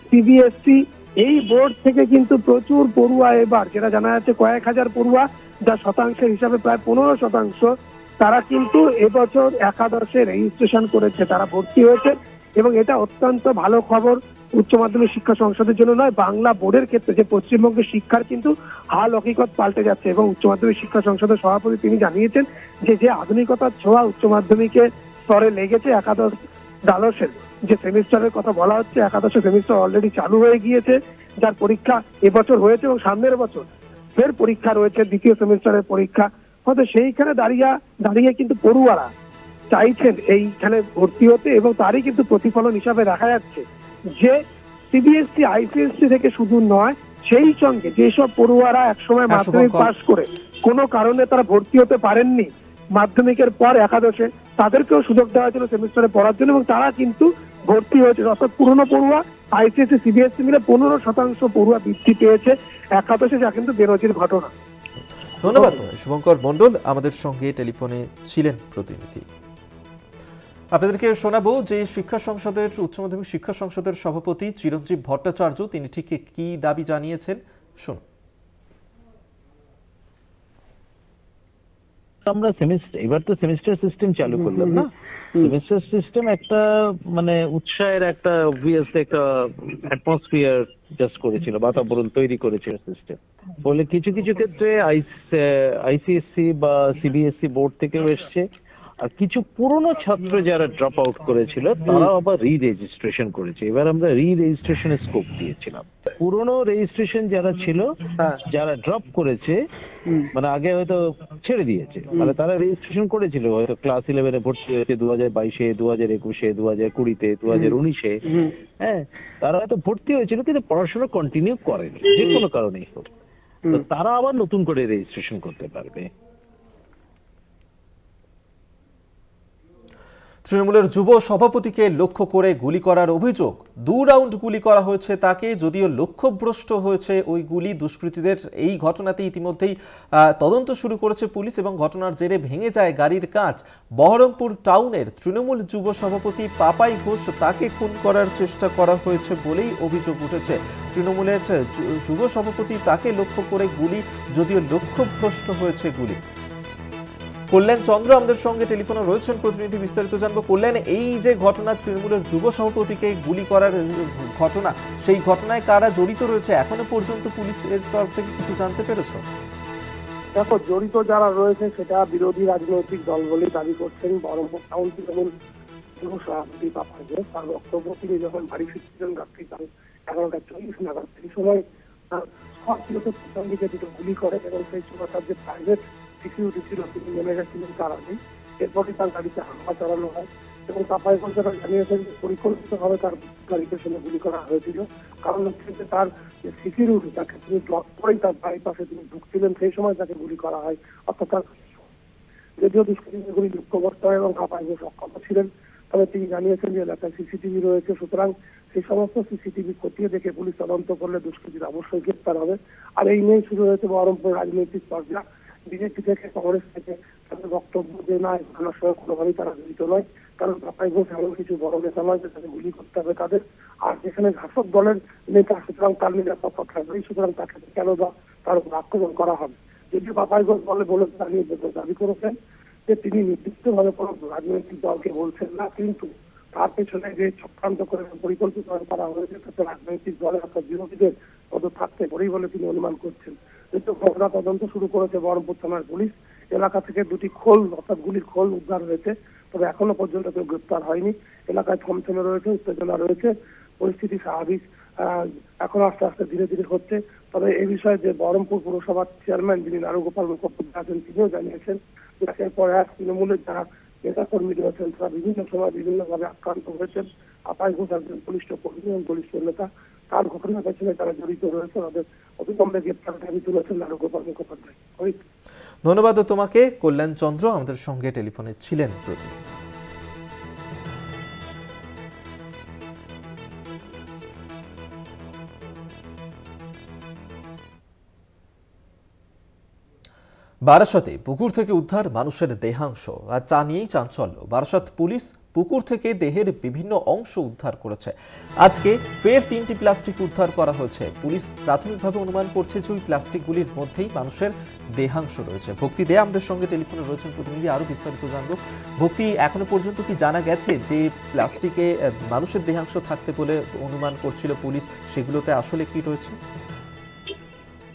Speaker 8: সিবিএসই, এই বোর্ড থেকে কিন্তু প্রচুর পড়ুয়া এবার, যেটা জানা যাচ্ছে কয়েক হাজার পড়ুয়া, যা শতাংশের হিসাবে প্রায় 15%, তারা কিন্তু এবছর একাদশে রেজিস্ট্রেশন করেছে, তারা ভর্তি হয়েছে। এবং এটা অত্যন্ত ভালো খবর উচ্চ মাধ্যমিক শিক্ষা সংসদের জন্য নয়, বাংলা বোর্ডের ক্ষেত্রে যে পশ্চিমবঙ্গের শিক্ষার কিন্তু হাল হকিকত পাল্টে যাচ্ছে। এবং উচ্চ মাধ্যমিক শিক্ষা সংসদের সভাপতি তিনি জানিয়েছেন যে আধুনিকতার ছোঁয়া উচ্চ মাধ্যমিকের স্তরে লেগেছে। একাদশ দ্বাদশের যে সেমিস্টারের কথা বলা হচ্ছে, একাদশের সেমিস্টার অলরেডি চালু হয়ে গিয়েছে, যার পরীক্ষা এবছর হয়েছে এবং সামনের বছর ফের পরীক্ষা রয়েছে, দ্বিতীয় সেমিস্টারের পরীক্ষা। হয়তো সেইখানে দাঁড়িয়ে কিন্তু পড়ুয়ারা চাইছেন এইখানে ভর্তি হতে, এবং তারই কিন্তু প্রতিফলন হিসাবে দেখা যাচ্ছে যে সিবিএসই আইসিএসসি থেকে শুধু নয়, সেই সঙ্গে যেসব পড়ুয়ারা একসময় মাধ্যমিক পাস করে কোনো কারণে তারা ভর্তি হতে পারেননি মাধ্যমিকের পর একাদশে, তাদেরকেও সুযোগ দেওয়ার জন্য সেমিস্টারে পড়ার জন্য, এবং তারা কিন্তু ভর্তি হয়েছে। অর্থাৎ পুরনো পড়ুয়া আইসিএসসি সিবিএসই মিলে 15% পড়ুয়া বৃদ্ধি পেয়েছে একাদশে, যা কিন্তু বেনজির ঘটনা।
Speaker 1: ধন্যবাদ শুভঙ্কর মণ্ডল, আমাদের সঙ্গে টেলিফোনে ছিলেন প্রতিনিধি। আপনাদেরকে শোনাবো যে শিক্ষা সংসদের উচ্চ মাধ্যমিক শিক্ষা সংসদের সভাপতি চিরঞ্জীব ভট্টাচার্য তিনি ঠিক কি দাবি জানিয়েছেন, শুনুন।
Speaker 9: আমরা এবার তো সেমিস্টার সিস্টেম চালু করলাম না, সেমিস্টার সিস্টেম একটা মানে উৎসাহের একটা অবভিয়াসলি একটা অ্যাটমসফিয়ার জাস্ট করেছিল, বাতাবরণ তৈরি করেছিল সিস্টেম। ফলে কিছু কিছু ক্ষেত্রে আইসিএসসি বা সিবিএসই বোর্ড থেকেও এসছে, আর কিছু পুরনো ছাত্র যারা ড্রপ আউট করেছিল তারাও আবার রি-রেজিস্ট্রেশন করেছে। এবার আমরা রি-রেজিস্ট্রেশনের স্কোপ দিয়েছিলাম। পুরনো রেজিস্ট্রেশন যারা ছিল, যারা ড্রপ করেছে, মানে আগে হয়তো ছেড়ে দিয়েছে, মানে তারা রেজিস্ট্রেশন করেছিল হয়তো ক্লাস 11-এ ভর্তি হয়েছে 2022-এ, 2021-এ, 2020-তে, 2019-এ, হ্যাঁ, তারা হয়তো ভর্তি হয়েছিল কিন্তু পড়াশোনা কন্টিনিউ করেনি যে কোনো কারণেই হোক, তো তারা আবার নতুন করে রেজিস্ট্রেশন করতে পারবে।
Speaker 1: তৃণমূলের যুব সভাপতিকে লক্ষ্য করে গুলি করার অভিযোগ। 2 রাউন্ড গুলি করা হয়েছে তাকে, যদিও লক্ষ্যভ্রষ্ট হয়েছে ওই গুলি দুষ্কৃতীদের। এই ঘটনাতে ইতিমধ্যেই তদন্ত শুরু করেছে পুলিশ এবং ঘটনার জেরে ভেঙে যায় গাড়ির কাঁচ। বহরমপুর টাউনের তৃণমূল যুব সভাপতি পাপাই ঘোষ, তাকে খুন করার চেষ্টা করা হয়েছে বলেই অভিযোগ উঠেছে। তৃণমূলের যুব সভাপতি, তাকে লক্ষ্য করে গুলি, যদিও লক্ষ্যভ্রষ্ট হয়েছে গুলি। কল্যাণ চন্দ্র আমাদের সঙ্গে টেলিফোনে রয়েছেন প্রতিনিধি, বিস্তারিত জানবো। কল্যাণ, এই যে ঘটনা, তৃণমূলের যুব সভাপতিকে গুলি করার ঘটনা, সেই ঘটনায় কারা জড়িত রয়েছে এখনো পর্যন্ত পুলিশের তরফ থেকে কিছু জানতে পেরেছো?
Speaker 8: দেখো, জড়িত যারা রয়েছে সেটা বিরোধী রাজনৈতিক দল বলে দাবি করছেন বহরমপুর টাউন তৃণমূল যুব সভাপতি পাপাই ঘোষ। তার বক্তব্য, তিনি যখন বাড়ি ফিরছিলেন রাত্রি 11:40 নাগাদ, সেই সময় স্করপিওতে প্রথম দিকে দুটো গুলি করে এবং সেই সময় তার যে প্রাইভেট সিকিউরিটি ছিল তিনি নেমে গেছিলেন তার আগে। এরপরে তার গাড়িতে হামলা চালানো হয় এবং পাপাই ঘোষ যারা জানিয়েছেন যে পরিকল্পিতভাবে তার গাড়ির পেছনে গুলি করা হয়েছিল। কারণ হচ্ছে যে তার যে সিকিউরিটি, তাকে তিনি ব্লক করেই তার বাড়ির পাশে তিনি ঢুকছিলেন, সেই সময় তাকে গুলি করা হয়। অর্থাৎ তার যদিও দুষ্কৃতীদের গুলি লক্ষ্যবর্ত হয় এবং পাপাই ঘোষ অক্ষত ছিলেন, তবে তিনি জানিয়েছেন যে এলাকায় সিসিটিভি রয়েছে, সুতরাং সেই সমস্ত সিসিটিভি খতিয়ে দেখে পুলিশ তদন্ত করলে দুষ্কৃতীরা অবশ্যই গ্রেপ্তার হবে। আর এই নিয়েই শুরু হয়েছে বহরমপুর রাজনৈতিক পর্যায়ে। বিজেপি থেকে, কংগ্রেস থেকে তাদের বক্তব্য যে না, ঘটনার সঙ্গে কোনোভাবেই তারা জড়িত নয়, কারণ পাপাই ঘোষ এমন কিছু বড় নেতা নয় যে তাকে গুলি করতে হবে তাদের। আর যেখানে শাসক দলের নেতা, সুতরাং তার নিরাপত্তা থাকবেই, সুতরাং তাকে কেন বা তার উপর আক্রমণ করা হবে। যদিও পাপাই ঘোষ বলে দাঁড়িয়ে দাবি করেছেন যে তিনি নির্দিষ্টভাবে কোনো রাজনৈতিক দলকে বলছেন না, কিন্তু তার পেছনে যে চক্রান্ত করে পরিকল্পিত করা হয়েছে তাতে রাজনৈতিক দলের অর্থাৎ বিরোধীদের পদ থাকতে পারেই বলে তিনি অনুমান করছেন। যেহেতু ঘটনা তদন্ত শুরু করেছে বহরমপুর থানার পুলিশ, এলাকা থেকে 2টি খোল অর্থাৎ গুলির খোল উদ্ধার হয়েছে, তবে এখনো পর্যন্ত কেউ গ্রেপ্তার হয়নি। এলাকায় থমথমে রয়েছে, উত্তেজনা রয়েছে, পরিস্থিতি স্বাভাবিক এখন আস্তে আস্তে ধীরে ধীরে হচ্ছে। তবে এই বিষয়ে যে বহরমপুর পুরসভার চেয়ারম্যান যিনি নারুগোপাল মুখোপাধ্যায় আছেন, তিনিও জানিয়েছেন যে এরপর তৃণমূলের যারা নেতা কর্মী রয়েছেন তারা বিভিন্ন সময় বিভিন্নভাবে আক্রান্ত হয়েছেন। পাপাই ঘোষ একজন বলিষ্ঠ কর্মী এবং বলিষ্ঠ নেতা, তার ঘটনার পেছনে তারা জড়িত রয়েছে, তাদের অবিলম্বে গ্রেপ্তার দাবি তুলেছেন নারুগোপাল মুখোপাধ্যায়।
Speaker 1: ধন্যবাদ তোমাকে কল্যাণ চন্দ্র, আমাদের সঙ্গে টেলিফোনে ছিলেন প্রতিনিধি। বারাসতে পুকুর থেকে উদ্ধার মানুষের দেহাংশ, আর তা নিয়েই চাঞ্চল্য। বারাসত পুলিশ পুকুর থেকে দেহের বিভিন্ন অংশ উদ্ধার করেছে। আজকে ফের 3টি প্লাস্টিক উদ্ধার করা হয়েছে। পুলিশ প্রাথমিকভাবে অনুমান করছে যে ওই প্লাস্টিকগুলির মধ্যেই মানুষের দেহাংশ রয়েছে। ভক্তি দে আমাদের সঙ্গে টেলিফোনে রয়েছেন প্রতিনিধি, আরো বিস্তারিত জানবো। ভক্তি, এখনো পর্যন্ত কি জানা গেছে যে প্লাস্টিকে মানুষের দেহাংশ থাকতে বলে অনুমান করছিল পুলিশ, সেগুলোতে আসলে কি রয়েছে?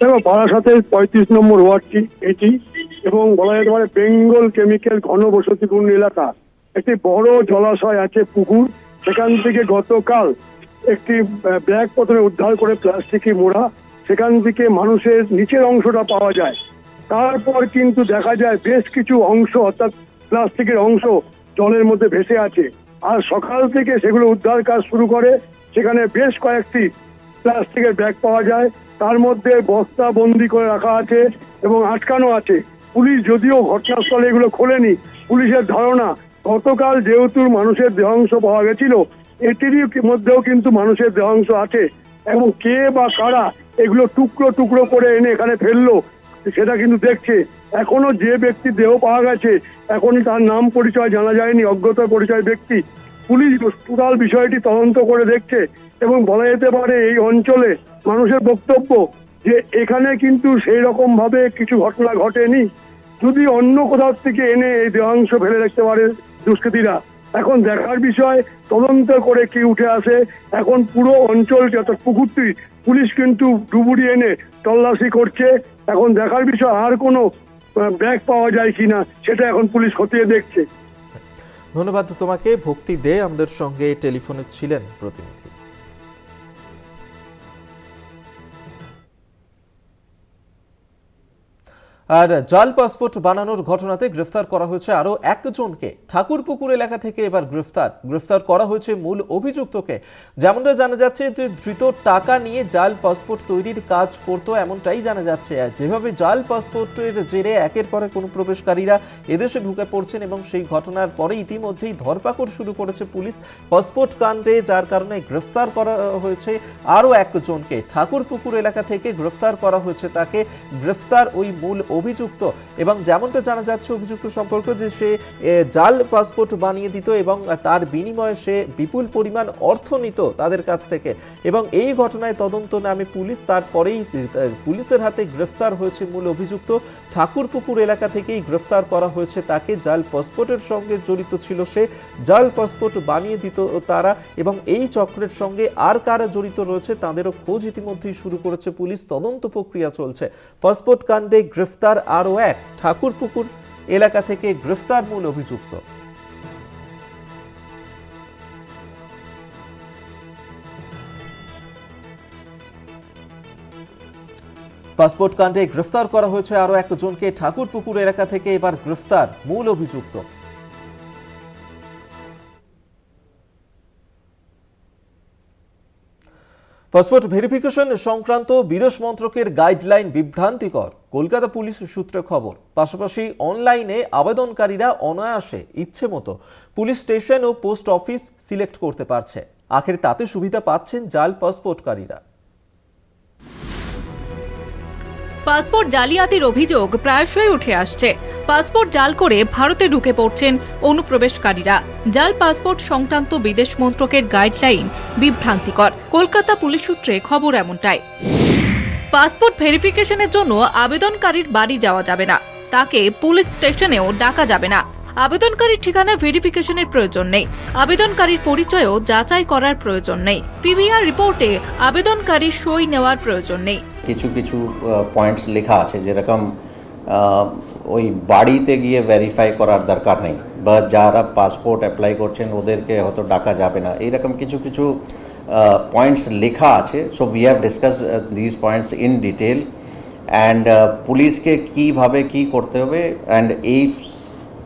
Speaker 10: দেখো, বারাসাতের 35 নম্বর ওয়ার্ডটি এটি, এবং বলা যেতে পারে বেঙ্গল কেমিক্যাল ঘনবসতিপূর্ণ এলাকা। একটি বড় জলাশয় আছে, পুকুর, সেখান থেকে গতকাল একটি ব্যাগ প্রথমে উদ্ধার করে প্লাস্টিকে মোড়া, সেখান থেকে মানুষের নিচের অংশটা পাওয়া যায়। তারপর কিন্তু দেখা যায় বেশ কিছু অংশ অর্থাৎ প্লাস্টিকের অংশ জলের মধ্যে ভেসে আছে। আর সকাল থেকে সেগুলো উদ্ধার কাজ শুরু করে, সেখানে বেশ কয়েকটি প্লাস্টিকের ব্যাগ পাওয়া যায়, তার মধ্যে বস্তা বন্দি করে রাখা আছে এবং আটকানো আছে। পুলিশ যদিও ঘটনাস্থলে এগুলো খোলেনি, পুলিশের ধারণা গতকাল যেহেতু মানুষের দেহাংশ পাওয়া গেছিল, এটিরই মধ্যেও কিন্তু মানুষের দেহাংশ আছে, এবং কে বা কারা এগুলো টুকরো টুকরো করে এনে এখানে ফেললো সেটা কিন্তু দেখছে। এখনো যে ব্যক্তির দেহ পাওয়া গেছে এখনই তার নাম পরিচয় জানা যায়নি, অজ্ঞাত পরিচয় ব্যক্তি। পুলিশ টোটাল বিষয়টি তদন্ত করে দেখছে এবং বলা যেতে পারে এই অঞ্চলে মানুষের বক্তব্য যে এখানে কিন্তু সেই রকম ভাবে কিছু ঘটনা ঘটেনি। যদি অন্য কোথাও থেকে এনে এই দেহাংশ ফেলে রাখতে পারে দুষ্কৃতীরা, এখন দেখার বিষয় তদন্ত করে কি উঠে আসে। এখন পুরো অঞ্চলটি অর্থাৎ পুকুরটি পুলিশ কিন্তু ডুবুরি এনে তল্লাশি করছে। এখন দেখার বিষয় আর কোনো ব্যাগ পাওয়া যায় কিনা সেটা এখন পুলিশ খতিয়ে দেখছে।
Speaker 1: ধন্যবাদ তোমাকে ভক্তি দে, আমাদের সঙ্গে টেলিফোনে ছিলেন প্রতিনিধি। আর জাল পাসপোর্ট বানানোর ঘটনাতে গ্রেফতার করা হয়েছে আরো একজনকে। ঠাকুরপুকুর এলাকা থেকে এবার গ্রেফতার করা হয়েছে মূল অভিযুক্তকে। যেমনটা জানা যাচ্ছে যে ধৃত টাকা নিয়ে জাল পাসপোর্ট তৈরির কাজ করতো, এমনটাই জানা যাচ্ছে। যেভাবে জাল পাসপোর্টের জেরে একের পর এক অনুপ্রবেশকারীরা এদেশে ঢুকে পড়ছেন এবং সেই ঘটনার পরে ইতিমধ্যেই ধরপাকড় শুরু করেছে পুলিশ পাসপোর্ট কাণ্ডে, যার কারণে গ্রেফতার করা হয়েছে আরো একজনকে। ঠাকুরপুকুর এলাকা থেকে গ্রেফতার করা হয়েছে তাকে। গ্রেফতার ওই মূল অভিযুক্ত এবং যেমনটা জানা যাচ্ছে অভিযুক্ত সম্পর্কে যে সে জাল পাসপোর্ট বানিয়ে দিত এবং তার বিনিময়ে সে বিপুল পরিমাণ অর্থ নিত তাদের কাছ থেকে। এবং এই ঘটনায় তদন্ত নামে পুলিশ, তারপরেই পুলিশের হাতে গ্রেফতার হয়েছে মূল অভিযুক্ত। ঠাকুরপুকুর এলাকা থেকেই গ্রেফতার করা হয়েছে তাকে। জাল পাসপোর্টের সঙ্গে জড়িত ছিল সে, জাল পাসপোর্ট বানিয়ে দিত তারা এবং এই চক্রের সঙ্গে আর কারা জড়িত রয়েছে তাদেরও খোঁজ ইতিমধ্যেই শুরু করেছে পুলিশ। তদন্ত প্রক্রিয়া চলছে। পাসপোর্ট কাণ্ডে গ্রেফতার আরো এক। ঠাকুরপুকুর এলাকা থেকে গ্রেফতার মূল অভিযুক্ত। পাসপোর্ট কাণ্ডে গ্রেফতার করা হয়েছে আরো একজনকে। ঠাকুরপুকুর এলাকা থেকে এবার গ্রেফতার মূল অভিযুক্ত। পাসপোর্ট ভেরিফিকেশন সংক্রান্ত বিদেশ মন্ত্রকের গাইডলাইন বিভ্রান্তিকর, কলকাতা পুলিশ সূত্রে খবর। পাশাপাশি অনলাইনে আবেদনকারীরা অনায়াসে ইচ্ছে মতো পুলিশ স্টেশন ও পোস্ট অফিস সিলেক্ট করতে পারছে। আখের তাতে সুবিধা পাচ্ছেন জাল পাসপোর্টকারীরা।
Speaker 11: পাসপোর্ট জালিয়াতির অভিযোগ প্রায়শই উঠে আসছে। পাসপোর্ট জাল করে ভারতে ঢুকে পড়ছেন অনুপ্রবেশকারীরা। জাল পাসপোর্ট সংক্রান্ত বিদেশ মন্ত্রকের গাইডলাইন বিভ্রান্তিকর, কলকাতা পুলিশ সূত্রে খবর এমনটাই। পাসপোর্ট ভেরিফিকেশনের জন্য আবেদনকারীর বাড়ি যাওয়া যাবে না, তাকে পুলিশ স্টেশনেও ডাকা যাবে না। আবেদনকারীর ঠিকানা ভেরিফিকেশনের প্রয়োজন নেই, আবেদনকারীর পরিচয়ও যাচাই করার প্রয়োজন নেই, পিভিআর রিপোর্টে আবেদনকারীর সই নেওয়ার প্রয়োজন নেই।
Speaker 12: কিছু কিছু পয়েন্টস লেখা আছে যেরকম ওই বাড়িতে গিয়ে ভেরিফাই করার দরকার নেই, বা যারা পাসপোর্ট অ্যাপ্লাই করছেন ওদেরকে হয়তো ডাকা যাবে না, এইরকম কিছু কিছু পয়েন্টস লেখা আছে। So we have discuss this points in detail and পুলিশকে কীভাবে কী করতে হবে অ্যান্ড এই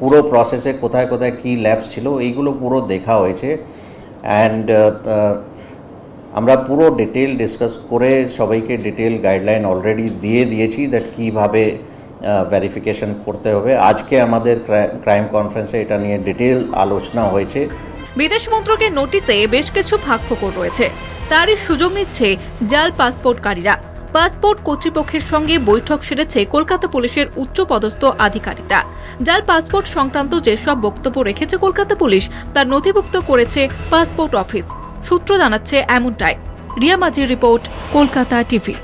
Speaker 12: পুরো প্রসেসে কোথায় কোথায় কী ল্যাপস ছিল এইগুলো পুরো দেখা হয়েছে। অ্যান্ড আমরা পুরো ডিটেল ডিসকাস করে সবাইকে ডিটেল গাইডলাইন অলরেডি দিয়ে দিয়েছি দ্যাট কীভাবে ভেরিফিকেশন করতে হবে। আজকে আমাদের ক্রাইম কনফারেন্সে এটা নিয়ে ডিটেল আলোচনা হয়েছে।
Speaker 11: বিদেশ মন্ত্রকের নোটিশে বেশ কিছু ফাঁকফোকর রয়েছে, তারই সুযোগ নিচ্ছে জাল পাসপোর্টকারীরা। পাসপোর্ট কর্তৃপক্ষের সঙ্গে বৈঠক সেরেছে কলকাতা পুলিশের উচ্চপদস্থ আধিকারিকরা। জাল পাসপোর্ট সংক্রান্ত যেসব বক্তব্য রেখেছে কলকাতা পুলিশ তার নথিভুক্ত করেছে পাসপোর্ট অফিস। সূত্র জানাচ্ছে এমনটাই। রিয়া মাঝির রিপোর্ট, কলকাতা টিভি।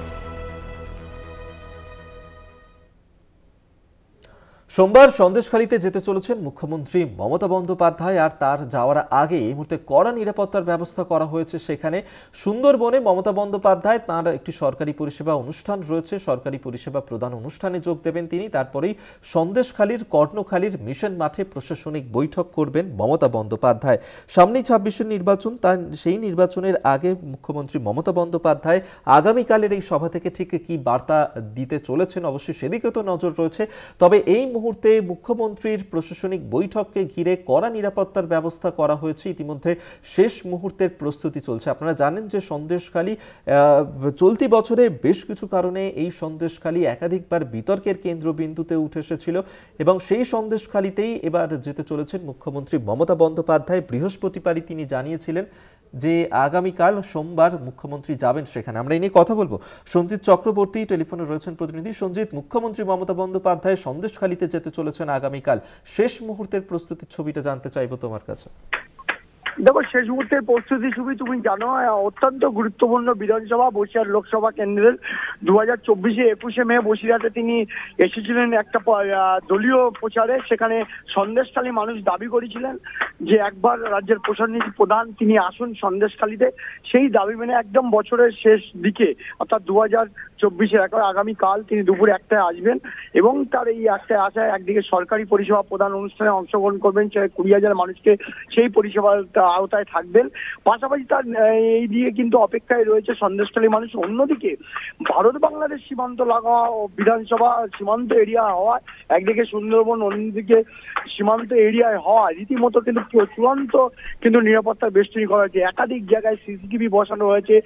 Speaker 1: সোমবার সন্দেশখালীতে যেতে চলেছেন মুখ্যমন্ত্রী মমতা বন্দ্যোপাধ্যায়, আর তার যাওয়ার আগে এই মুহূর্তে কড়া নিরাপত্তার ব্যবস্থা করা হয়েছে সেখানে। সুন্দরবনে মমতা বন্দ্যোপাধ্যায় তাঁর একটি সরকারি পরিষেবা অনুষ্ঠান রয়েছে, সরকারি পরিষেবা প্রদান অনুষ্ঠানে যোগ দেবেন তিনি। তারপরেই সন্দেশখালীর কর্ণখালীর মিশন মাঠে প্রশাসনিক বৈঠক করবেন মমতা বন্দ্যোপাধ্যায়। সামনেই ২৬ নির্বাচন, তার সেই নির্বাচনের আগে মুখ্যমন্ত্রী মমতা বন্দ্যোপাধ্যায় আগামীকালের এই সভা থেকে ঠিক কি বার্তা দিতে চলেছেন অবশ্যই সেদিকে তো নজর রয়েছে। তবে এই মুহূর্তে মুখ্যমন্ত্রীর প্রশাসনিক বৈঠককে ঘিরে কড়া নিরাপত্তার ব্যবস্থা করা হয়েছে। ইতিমধ্যে শেষ মুহূর্তের প্রস্তুতি চলছে। আপনারা জানেন যে সন্দেশখালী চলতি বছরে বেশ কিছু কারণে এই সন্দেশখালী একাধিকবার বিতর্কের কেন্দ্রবিন্দুতে উঠে এসেছিল এবং সেই সন্দেশখালীতেই এবার যেতে চলেছেন মুখ্যমন্ত্রী মমতা বন্দ্যোপাধ্যায়। বৃহস্পতিবারই তিনি জানিয়েছিলেন যে আগামীকাল সোমবার মুখ্যমন্ত্রী যাবেন সেখানে। আমরা এই নিয়ে কথা বলবো। সঞ্জিত চক্রবর্তী টেলিফোনে রয়েছেন প্রতিনিধি। সঞ্জিত, মুখ্যমন্ত্রী মমতা বন্দ্যোপাধ্যায় সন্দেশখালীতে যেতে চলেছেন আগামীকাল, শেষ মুহূর্তের প্রস্তুতির ছবিটা জানতে চাইবো তোমার কাছে।
Speaker 10: দেখো, শেষ মুহূর্তের প্রস্তুতি ছবি তুমি জানো, অত্যন্ত গুরুত্বপূর্ণ বিধানসভা বসিরহাট লোকসভা কেন্দ্রের 2024-এ 21শে মে বসিরহাটে তিনি এসেছিলেন একটা দলীয় প্রচারে। সেখানে সন্দেশখালী মানুষ দাবি করেছিলেন যে একবার রাজ্যের প্রশাসনিক প্রধান তিনি আসুন সন্দেশখালীতে। সেই দাবি মেনে একদম বছরের শেষ দিকে অর্থাৎ 2024 2024 আগামীকাল তিনি দুপুরে 1টায় আসবেন এবং তার এই 1টায় আসায় একদিকে সরকারি পরিষেবা প্রদান অনুষ্ঠানে অংশগ্রহণ করবেন, 20,000 মানুষকে সেই পরিষেবার আওতায় থাকবেন। পাশাপাশি তার এই দিকে কিন্তু অপেক্ষায় রয়েছে সন্দেশখালী মানুষ। অন্যদিকে ভারত বাংলাদেশ সীমান্ত লাগা ও বিধানসভা সীমান্ত এরিয়া হওয়া, একদিকে সুন্দরবন অন্যদিকে সীমান্ত এরিয়ায় হওয়া রীতিমতো কিন্তু চূড়ান্ত কিন্তু নিরাপত্তার বেষ্টনী করা হয়েছে। একাধিক জায়গায় সিসিটিভি বসানো হয়েছে,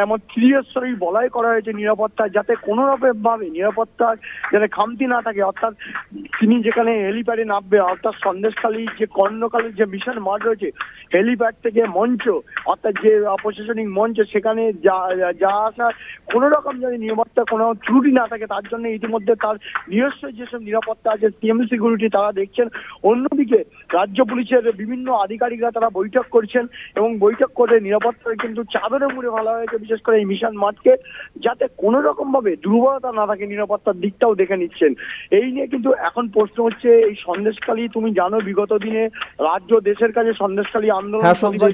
Speaker 10: এমন ত্রিস্তরী বলয় করা হয়েছে নিরাপত্তা, যাতে কোনো রকম ভাবে নিরাপত্তার যাতে খামতি না থাকে। অর্থাৎ তিনি যেখানে হেলিপ্যাডে নামবে, অর্থাৎ সন্দেশখালী যে কর্ণকালের যে মিশন মাঠ রয়েছে, হেলিপ্যাড থেকে মঞ্চ অর্থাৎ যে প্রশাসনিক মঞ্চ, সেখানে যা আসা কোনো রকম যদি নিরাপত্তা কোনো ত্রুটি না থাকে, তার জন্য ইতিমধ্যে তার নিজস্ব যেসব নিরাপত্তা আছে সিএম সিকিউরিটি তারা দেখছেন। অন্যদিকে রাজ্য পুলিশের বিভিন্ন আধিকারিকরা তারা বৈঠক করছেন এবং বৈঠক করে নিরাপত্তার কিন্তু চাদরে মুড়ে ফেলা হয়েছে, বিশেষ করে এই মিশন মাঠকে, যাতে কোনো রকম ভাবে দুর্বলতা না থাকে, নিরাপত্তার দিকটাও দেখে নিচ্ছেন। এই নিয়ে কিন্তু এখন প্রশ্ন হচ্ছে, এই সন্দেশখালী তুমি জানো বিগত দিনে রাজ্য দেশের কাছে সন্দেশখালী আন্দোলন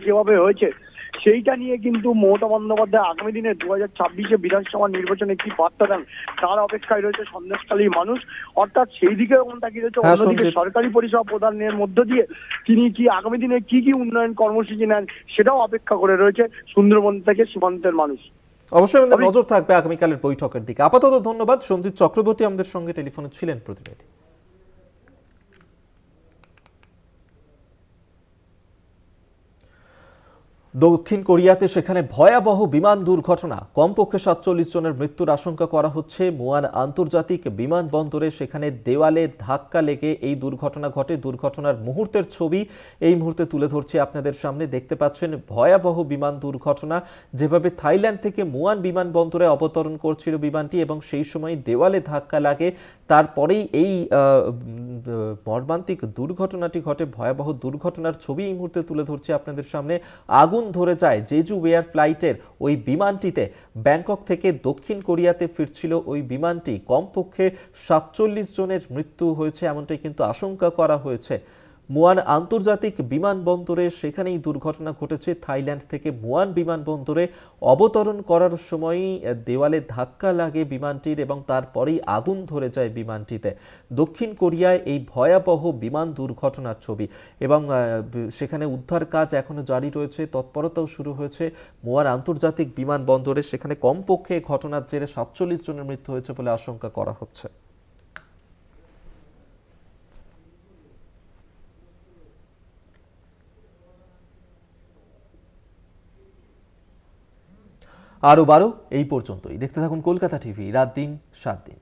Speaker 10: যেভাবে হয়েছে, সেইটা নিয়ে কিন্তু মমতা বন্দ্যোপাধ্যায় আগামী দিনে 2026 বিধানসভা নির্বাচনে কি বার্তা দেন তার অপেক্ষায় রয়েছে সন্দেশখালীর মানুষ। অর্থাৎ সেই দিকে তাকিয়ে রয়েছে। অন্যদিকে সরকারি পরিষেবা প্রদানের মধ্য দিয়ে তিনি কি আগামী দিনে কি উন্নয়ন কর্মসূচি নেন সেটাও অপেক্ষা করে রয়েছে সুন্দরবন থেকে সীমান্তের মানুষ।
Speaker 1: অবশ্যই আমাদের নজর থাকবে আগামীকালের বৈঠকের দিকে। আপাতত ধন্যবাদ। সঞ্জিত চক্রবর্তী আমাদের সঙ্গে টেলিফোনে ছিলেন প্রতিনিধি। দক্ষিণ কোরিয়াতে সেখানে ভয়াবহ বিমান দুর্ঘটনা, কমপক্ষে 47 জনের মৃত্যুর আশঙ্কা করা হচ্ছে। মুয়ান আন্তর্জাতিক বিমানবন্দরে সেখানে দেওয়ালে ধাক্কা লেগে এই দুর্ঘটনা ঘটে। দুর্ঘটনার মুহূর্তের ছবি এই মুহূর্তে তুলে ধরছি আপনাদের সামনে। দেখতে পাচ্ছেন ভয়াবহ বিমান দুর্ঘটনা, যেভাবে থাইল্যান্ড থেকে মুয়ান বিমানবন্দরে অবতরণ করছিল বিমানটি এবং সেই সময় দেওয়ালে ধাক্কা লাগে। তারপরেই এই মর্মান্তিক দুর্ঘটনাটি ঘটে। ভয়াবহ দুর্ঘটনার ছবি এই মুহূর্তে তুলে ধরছি আপনাদের সামনে। আগুন ধরে যায় জেজু এয়ার ফ্লাইটের ওই বিমানটিতে। ব্যাংকক থেকে দক্ষিণ কোরিয়াতে ফিরছিল ওই বিমানটি। কমপক্ষে 47 জনের মৃত্যু হয়েছে এমনটাই কিন্তু আশঙ্কা করা হয়েছে। মুয়ান আন্তর্জাতিক বিমানবন্দরে সেখানেই দুর্ঘটনা ঘটেছে। থাইল্যান্ড থেকে মুয়ান বিমানবন্দরে অবতরণ করার সময়ই দেওয়ালে ধাক্কা লাগে বিমানটির এবং তারপরেই আগুন ধরে যায় বিমানটিতে। দক্ষিণ কোরিয়ায় এই ভয়াবহ বিমান দুর্ঘটনার ছবি এবং সেখানে উদ্ধার কাজ এখনো জারি রয়েছে, তৎপরতাও শুরু হয়েছে মুয়ান আন্তর্জাতিক বিমানবন্দরে। সেখানে কমপক্ষে ঘটনার জেরে 47 জনের মৃত্যু হয়েছে বলে আশঙ্কা করা হচ্ছে। আরও 12 এই পর্যন্তই। দেখতে থাকুন কলকাতা টিভি, রাত দিন 7 দিন।